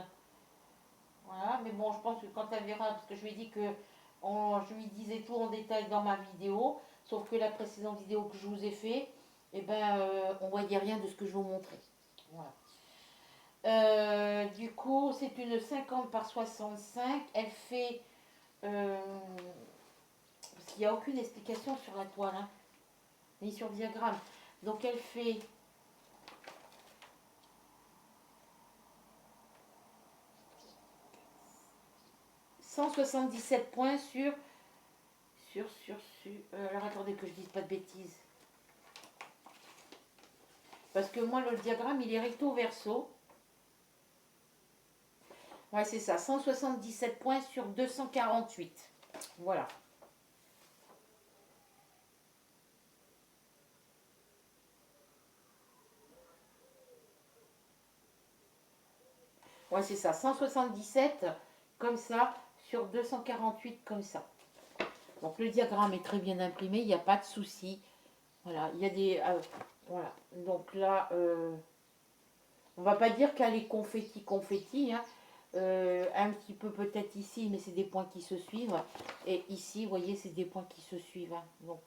Voilà, mais bon, je pense que quand elle verra, parce que je lui ai dit que je lui disais tout en détail dans ma vidéo, sauf que la précédente vidéo que je vous ai fait, eh ben, on voyait rien de ce que je vous montrais. Voilà. Du coup, c'est une 50 par 65. Elle fait. Parce qu'il n'y a aucune explication sur la toile, hein, ni sur le diagramme. Donc elle fait 177 points sur. Alors attendez que je dise pas de bêtises. Parce que moi, le diagramme, il est recto verso. Ouais, c'est ça. 177 points sur 248. Voilà. Ouais, c'est ça. 177 comme ça sur 248 comme ça. Donc le diagramme est très bien imprimé. Il n'y a pas de souci. Voilà. Il y a des... voilà. Donc là... on va pas dire qu'elle est confetti, hein. Un petit peu peut-être ici, mais c'est des points qui se suivent. Et ici, vous voyez, c'est des points qui se suivent, hein. Donc,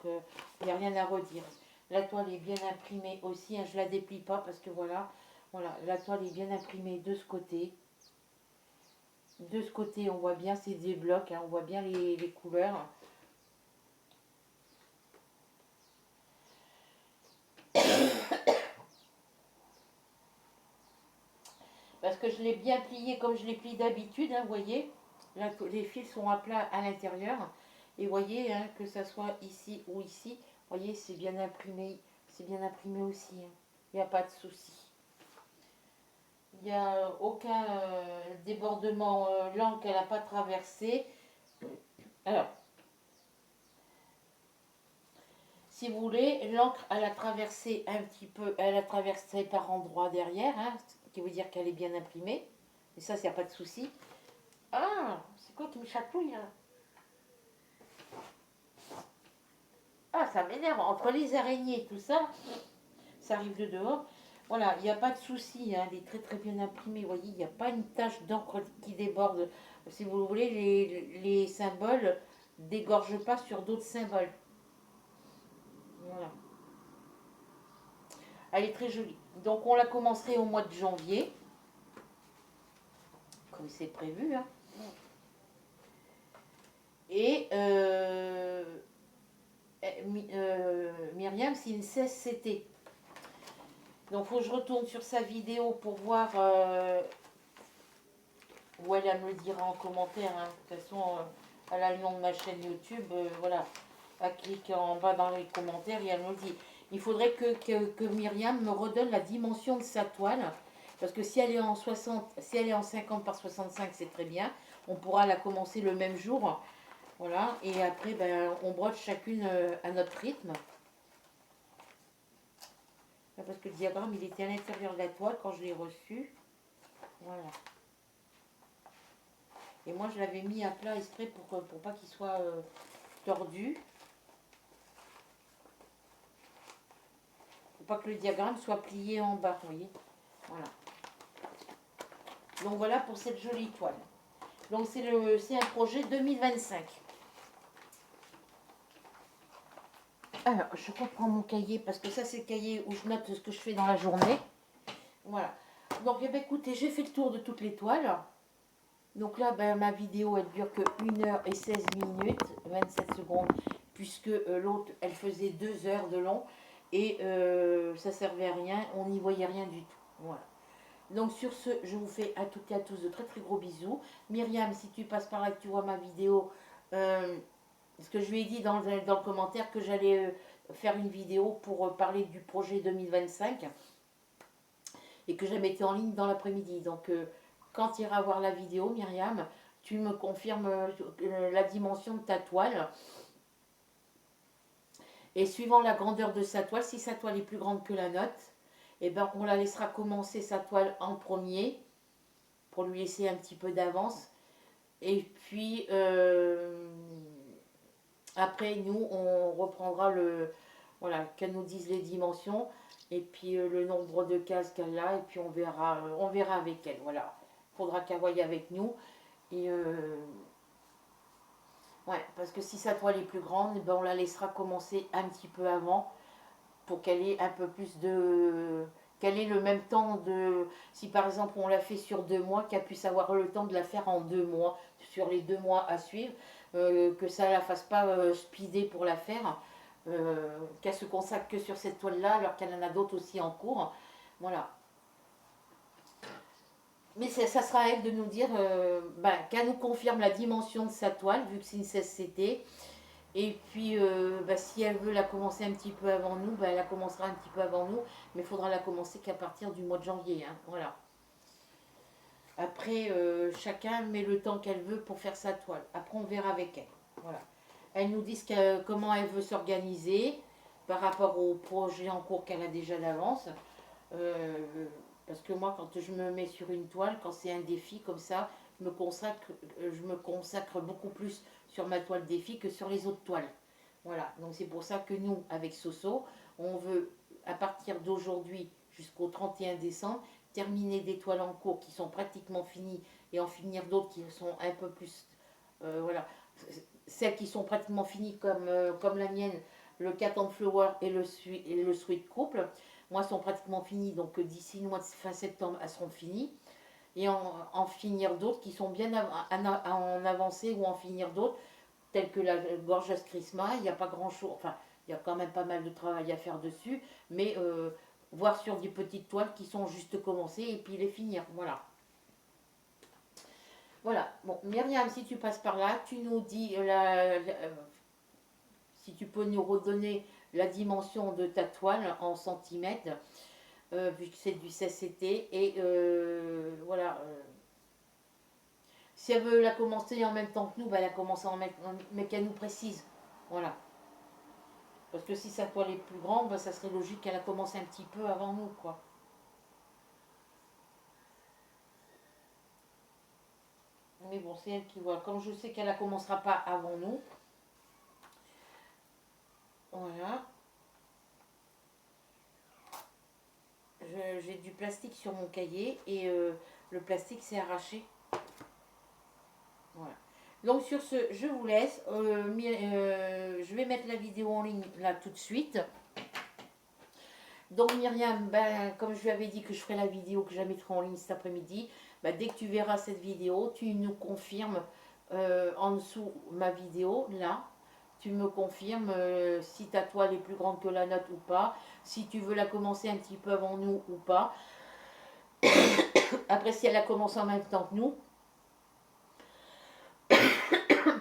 il n'y a rien à redire. La toile est bien imprimée aussi, hein. Je ne la déplie pas parce que voilà, la toile est bien imprimée de ce côté. De ce côté, on voit bien, c'est des blocs, hein. On voit bien les couleurs. Parce que je l'ai bien plié comme je l'ai plié d'habitude, hein, vous voyez. Là, les fils sont à plat à l'intérieur. Et vous voyez, hein, que ça soit ici ou ici, vous voyez, c'est bien imprimé. C'est bien imprimé aussi. Hein. Il n'y a pas de souci. Il n'y a aucun débordement l'encre qu'elle n'a pas traversé. Alors, si vous voulez, l'encre, elle a traversé un petit peu, elle a traversé par endroits derrière, hein, ce qui veut dire qu'elle est bien imprimée. Et ça, il n'y a pas de souci. Ah, c'est quoi qui me chatouille là? Ah, ça m'énerve. Entre les araignées et tout ça, ça arrive de dehors. Voilà, il n'y a pas de souci, hein, elle est très très bien imprimée. Vous voyez, il n'y a pas une tache d'encre qui déborde. Si vous voulez, les symboles dégorgent pas sur d'autres symboles. Voilà, elle est très jolie. Donc on la commencerait au mois de janvier, comme c'est prévu, hein. Et Myriam, c'est une 16CT. Donc il faut que je retourne sur sa vidéo pour voir où elle me le dira en commentaire, hein. De toute façon, elle a le nom de ma chaîne YouTube. Voilà, elle clique en bas dans les commentaires et elle me le dit. Il faudrait que Myriam me redonne la dimension de sa toile. Parce que si elle est en 60, si elle est en 50 par 65, c'est très bien. On pourra la commencer le même jour. Voilà. Et après, ben, on broche chacune à notre rythme. Parce que le diagramme, il était à l'intérieur de la toile quand je l'ai reçu. Voilà. Et moi, je l'avais mis à plat exprès pour pas qu'il soit tordu. Pour pas que le diagramme soit plié en bas, vous voyez. Voilà. Donc voilà pour cette jolie toile. Donc c'est un projet 2025. Alors, je reprends mon cahier parce que ça, c'est le cahier où je note ce que je fais dans la journée. Voilà. Donc, eh bien, écoutez, j'ai fait le tour de toutes les toiles. Donc là, ben, ma vidéo, elle dure que 1h16 minutes, 27 secondes, puisque l'autre, elle faisait 2 heures de long et ça servait à rien, on n'y voyait rien du tout. Voilà. Donc sur ce, je vous fais à toutes et à tous de très très gros bisous. Myriam, si tu passes par là que tu vois ma vidéo, ce que je lui ai dit dans le commentaire que j'allais faire une vidéo pour parler du projet 2025 et que je la mettais en ligne dans l'après-midi. Donc quand tu iras voir la vidéo, Myriam, tu me confirmes la dimension de ta toile. Et suivant la grandeur de sa toile, si sa toile est plus grande que la nôtre, eh ben, on la laissera commencer sa toile en premier pour lui laisser un petit peu d'avance. Et puis après, nous, on reprendra le. Voilà, qu'elle nous dise les dimensions et puis le nombre de cases qu'elle a. Et puis on verra avec elle. Voilà. Il faudra qu'elle voie avec nous. Et ouais, parce que si sa toile est plus grande, eh ben, on la laissera commencer un petit peu avant pour qu'elle ait un peu plus de. Qu'elle ait le même temps de. Si par exemple on l'a fait sur 2 mois, qu'elle puisse avoir le temps de la faire en 2 mois, sur les 2 mois à suivre, que ça ne la fasse pas speeder pour la faire, qu'elle se consacre que sur cette toile-là, alors qu'elle en a d'autres aussi en cours. Voilà. Mais ça sera à elle de nous dire, ben, qu'elle nous confirme la dimension de sa toile, vu que c'est une 16CT. Et puis, bah, si elle veut la commencer un petit peu avant nous, bah, elle la commencera un petit peu avant nous, mais il faudra la commencer qu'à partir du mois de janvier, hein, voilà. Après, chacun met le temps qu'elle veut pour faire sa toile. Après, on verra avec elle. Voilà. Elle nous dit comment elle veut s'organiser par rapport au projet en cours qu'elle a déjà d'avance. Euh, Parce que moi, quand je me mets sur une toile, quand c'est un défi comme ça, je me consacre beaucoup plus sur ma toile défi que sur les autres toiles. Voilà, donc c'est pour ça que nous, avec Soso, on veut, à partir d'aujourd'hui jusqu'au 31 décembre, terminer des toiles en cours qui sont pratiquement finies et en finir d'autres qui sont un peu plus. Voilà, celles qui sont pratiquement finies comme la mienne, le Cat and Flower et le Sweet Couple. Moi, sont pratiquement finies, donc d'ici le mois de fin septembre, elles seront finies. Et en finir d'autres qui sont bien en avancée ou en finir d'autres, telles que la Gorgeous Christmas. Il n'y a pas grand chose, enfin, il y a quand même pas mal de travail à faire dessus, mais voir sur des petites toiles qui sont juste commencées et puis les finir. Voilà. Voilà. Bon, Myriam, si tu passes par là, tu nous dis si tu peux nous redonner la dimension de ta toile en centimètres, vu que c'est du CCT. Et voilà. Si elle veut la commencer en même temps que nous, bah, elle a commencé en même temps, mais qu'elle nous précise. Voilà. Parce que si sa toile est plus grande, bah, ça serait logique qu'elle a commencé un petit peu avant nous, quoi. Mais bon, c'est elle qui voit. Comme je sais qu'elle ne commencera pas avant nous, voilà. du plastique sur mon cahier et le plastique s'est arraché. Voilà. Donc sur ce, je vous laisse. Je vais mettre la vidéo en ligne là tout de suite. Donc Myriam, ben, comme je lui avais dit que je ferai la vidéo, que je la mettrai en ligne cet après-midi, ben, dès que tu verras cette vidéo, tu nous confirmes en dessous ma vidéo, là. Tu me confirmes si ta toile est plus grande que la nôtre ou pas, si tu veux la commencer un petit peu avant nous ou pas. Après, si elle a commencé en même temps que nous,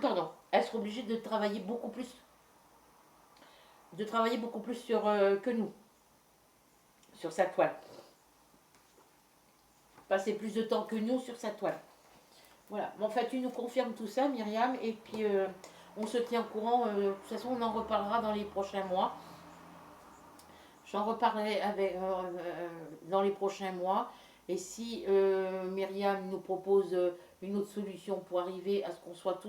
pardon, elle sera obligée de travailler beaucoup plus sur, que nous, sur sa toile. Passer plus de temps que nous sur sa toile. Voilà. Mais enfin, tu nous confirmes tout ça, Myriam, et puis on se tient au courant. De toute façon, on en reparlera dans les prochains mois. J'en reparlerai dans les prochains mois. Et si Myriam nous propose une autre solution pour arriver à ce qu'on soit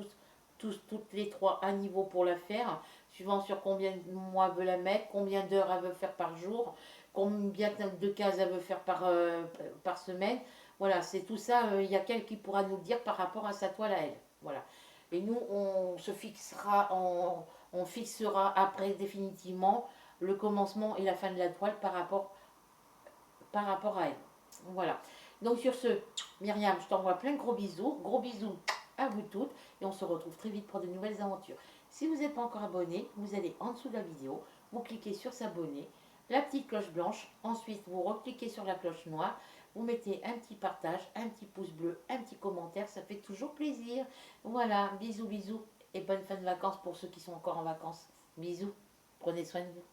toutes les trois à niveau pour la faire, suivant sur combien de mois elle veut la mettre, combien d'heures elle veut faire par jour, combien de cases elle veut faire par semaine. Voilà, c'est tout ça, il y a quelqu'un qui pourra nous le dire par rapport à sa toile à elle. Voilà. Et nous, on fixera après définitivement le commencement et la fin de la toile par rapport à elle. Voilà. Donc sur ce, Myriam, je t'envoie plein de gros bisous. Gros bisous à vous toutes. Et on se retrouve très vite pour de nouvelles aventures. Si vous n'êtes pas encore abonné, vous allez en dessous de la vidéo, vous cliquez sur s'abonner, la petite cloche blanche. Ensuite, vous recliquez sur la cloche noire. Vous mettez un petit partage, un petit pouce bleu, un petit commentaire. Ça fait toujours plaisir. Voilà, bisous, bisous. Et bonne fin de vacances pour ceux qui sont encore en vacances. Bisous. Prenez soin de vous.